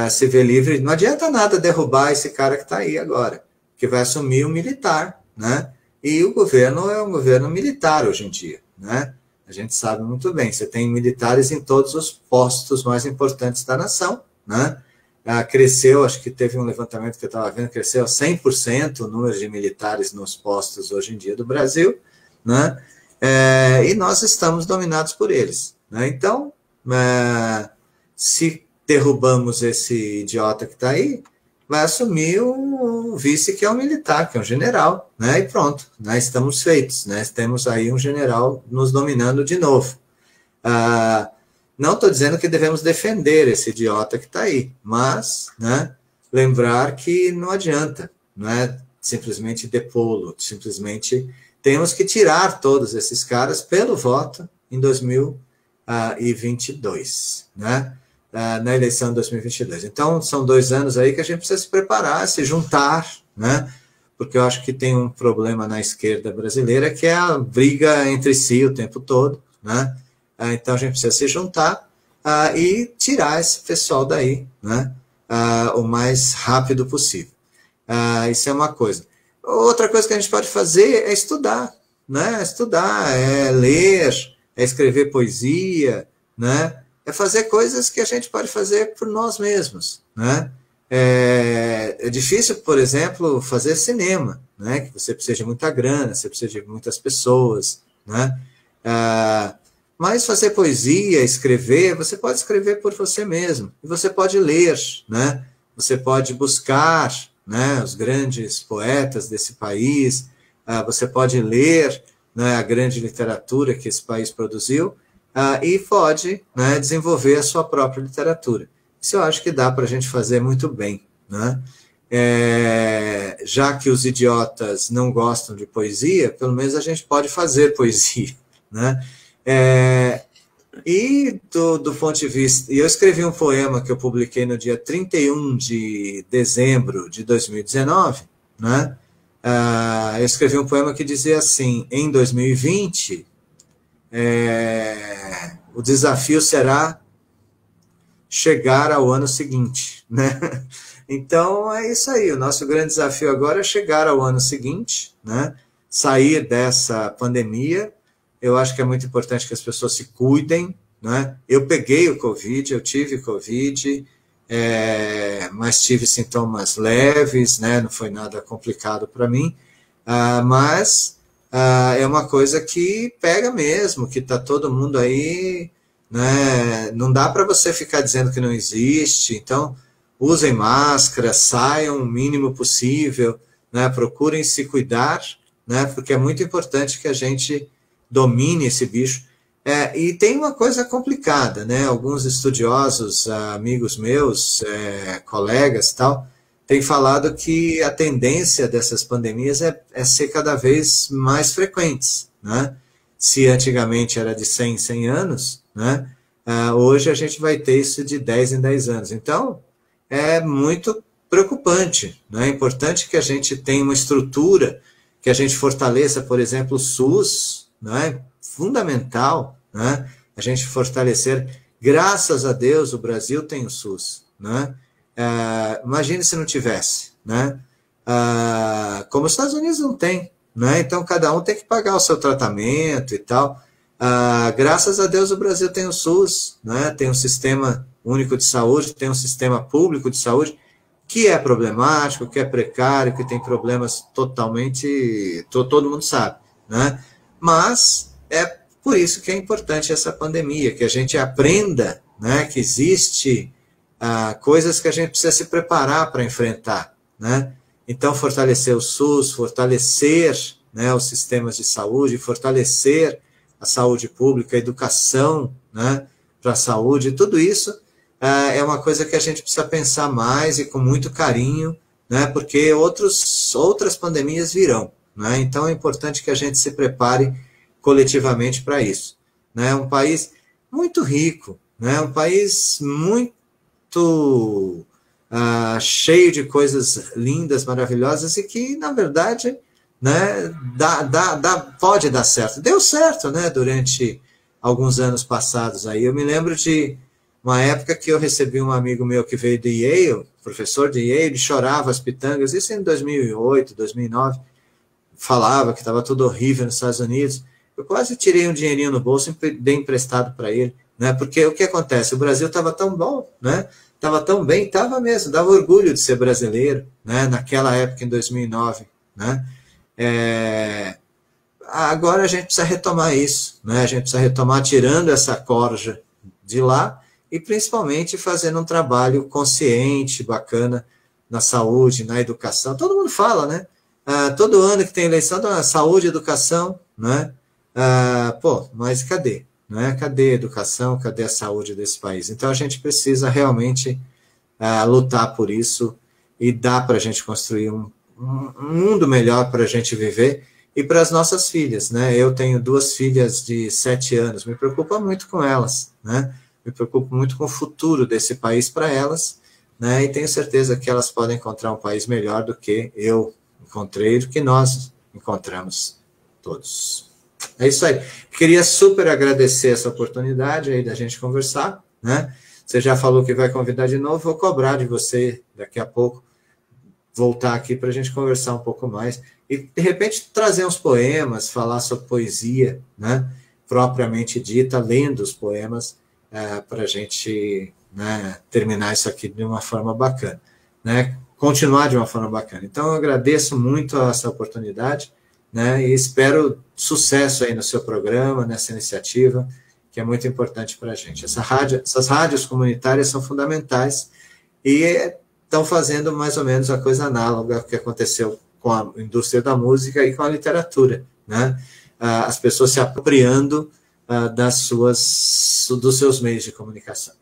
se ver livre. Não adianta nada derrubar esse cara que está aí agora, que vai assumir o militar, né? E o governo é um governo militar hoje em dia, né? A gente sabe muito bem, você tem militares em todos os postos mais importantes da nação, né? Cresceu, acho que teve um levantamento que eu estava vendo, cresceu 100% o número de militares nos postos hoje em dia do Brasil, né? E nós estamos dominados por eles, né? Então, se derrubamos esse idiota que está aí, vai assumir o vice que é um militar, que é um general, né? E pronto, né? Estamos feitos, né? Temos aí um general nos dominando de novo. Não estou dizendo que devemos defender esse idiota que está aí, mas, né, lembrar que não adianta, não é simplesmente depô-lo, simplesmente temos que tirar todos esses caras pelo voto em 2022, né? Na eleição de 2022. Então, são 2 anos aí que a gente precisa se preparar, se juntar, né? Porque eu acho que tem um problema na esquerda brasileira, que é a briga entre si o tempo todo, né? Então, a gente precisa se juntar e tirar esse pessoal daí, né? O mais rápido possível. Isso é uma coisa. Outra coisa que a gente pode fazer é estudar, né? Estudar, é ler, é escrever poesia, né? É fazer coisas que a gente pode fazer por nós mesmos, né? É difícil, por exemplo, fazer cinema, né? Que você precisa de muita grana, você precisa de muitas pessoas, né? Mas fazer poesia, escrever, você pode escrever por você mesmo, e você pode ler, né? Você pode buscar, né, os grandes poetas desse país, você pode ler, né, a grande literatura que esse país produziu, e pode, né, desenvolver a sua própria literatura. Isso eu acho que dá para a gente fazer muito bem, né? Já que os idiotas não gostam de poesia, pelo menos a gente pode fazer poesia, né? E do ponto de vista... E eu escrevi um poema que eu publiquei no dia 31 de dezembro de 2019, né? Eu escrevi um poema que dizia assim: em 2020, o desafio será chegar ao ano seguinte, né? Então, é isso aí. O nosso grande desafio agora é chegar ao ano seguinte, né? Sair dessa pandemia. Eu acho que é muito importante que as pessoas se cuidem, né? Eu peguei o Covid, eu tive Covid, mas tive sintomas leves, né? Não foi nada complicado para mim, mas é uma coisa que pega mesmo, que está todo mundo aí, né? Não dá para você ficar dizendo que não existe. Então, usem máscara, saiam o mínimo possível, né? Procurem se cuidar, né? Porque é muito importante que a gente domine esse bicho. E tem uma coisa complicada, né? Alguns estudiosos, amigos meus, colegas e tal, têm falado que a tendência dessas pandemias é ser cada vez mais frequentes, né? Se antigamente era de 100 em 100 anos, né? Hoje a gente vai ter isso de 10 em 10 anos. Então, é muito preocupante, né? É importante que a gente tenha uma estrutura, que a gente fortaleça, por exemplo, o SUS, né? Fundamental, né? A gente fortalecer. Graças a Deus, o Brasil tem o SUS, né? Imagine se não tivesse, né? Como os Estados Unidos não tem, né? Então, cada um tem que pagar o seu tratamento e tal. Graças a Deus, o Brasil tem o SUS, né? Tem um sistema único de saúde, tem um sistema público de saúde, que é problemático, que é precário, que tem problemas totalmente... Todo mundo sabe, né? Mas é por isso que é importante essa pandemia, que a gente aprenda, né, que existe coisas que a gente precisa se preparar para enfrentar, né? Então, fortalecer o SUS, fortalecer, né, os sistemas de saúde, fortalecer a saúde pública, a educação, né, para a saúde, tudo isso é uma coisa que a gente precisa pensar mais e com muito carinho, né, porque outras pandemias virão, né? Então, é importante que a gente se prepare coletivamente para isso, né? Um país muito rico, né? Um país muito cheio de coisas lindas, maravilhosas e que, na verdade, né, pode dar certo. Deu certo, né, durante alguns anos passados aí. Eu me lembro de uma época que eu recebi um amigo meu que veio de Yale, professor de Yale, ele chorava as pitangas, isso em 2008, 2009, falava que estava tudo horrível nos Estados Unidos. Eu quase tirei um dinheirinho no bolso e dei emprestado para ele, né? Porque o que acontece? O Brasil estava tão bom, né? Estava tão bem, estava mesmo, dava orgulho de ser brasileiro, né? Naquela época, em 2009, né? Agora a gente precisa retomar isso, né? A gente precisa retomar tirando essa corja de lá e principalmente fazendo um trabalho consciente, bacana, na saúde, na educação. Todo mundo fala, né? Todo ano que tem eleição, saúde, educação, né? Mas cadê? Né? Cadê a educação? Cadê a saúde desse país? Então, a gente precisa realmente lutar por isso e dar para a gente construir um mundo melhor para a gente viver e para as nossas filhas, né? Eu tenho 2 filhas de 7 anos, me preocupa muito com elas, né? Me preocupo muito com o futuro desse país para elas, né? E tenho certeza que elas podem encontrar um país melhor do que eu encontrei, do que nós encontramos todos. É isso aí. Queria super agradecer essa oportunidade aí da gente conversar, né? Você já falou que vai convidar de novo, vou cobrar de você daqui a pouco voltar aqui para a gente conversar um pouco mais e, de repente, trazer uns poemas, falar sobre poesia, né? Propriamente dita, lendo os poemas, para a gente, né, terminar isso aqui de uma forma bacana, né? Continuar de uma forma bacana. Então, eu agradeço muito essa oportunidade, né, e espero sucesso aí no seu programa, nessa iniciativa, que é muito importante para a gente. Essas rádios comunitárias são fundamentais e estão fazendo mais ou menos a coisa análoga ao que aconteceu com a indústria da música e com a literatura, né? As pessoas se apropriando dos seus meios de comunicação.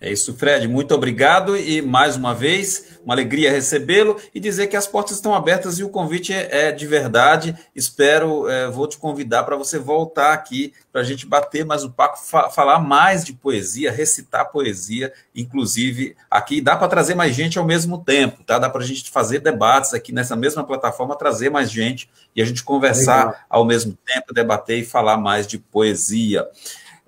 É isso, Fred, muito obrigado e, mais uma vez, uma alegria recebê-lo e dizer que as portas estão abertas e o convite é de verdade. Espero, vou te convidar para você voltar aqui, para a gente bater mais um papo, falar mais de poesia, recitar poesia, inclusive aqui dá para trazer mais gente ao mesmo tempo, tá? Dá para a gente fazer debates aqui nessa mesma plataforma, trazer mais gente e a gente conversar ao mesmo tempo, debater e falar mais de poesia.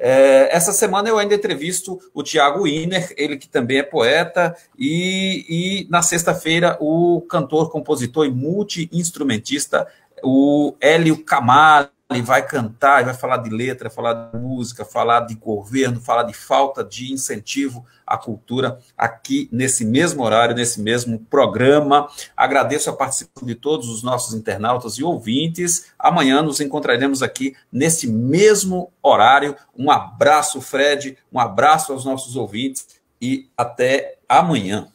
Essa semana eu ainda entrevisto o Tiago Winer, ele que também é poeta, e na sexta-feira o cantor, compositor e multi-instrumentista, o Hélio Camali, vai cantar, e vai falar de letra, falar de música, falar de governo, falar de falta de incentivo à cultura aqui nesse mesmo horário, nesse mesmo programa. Agradeço a participação de todos os nossos internautas e ouvintes. Amanhã nos encontraremos aqui nesse mesmo horário. Um abraço, Fred, um abraço aos nossos ouvintes e até amanhã.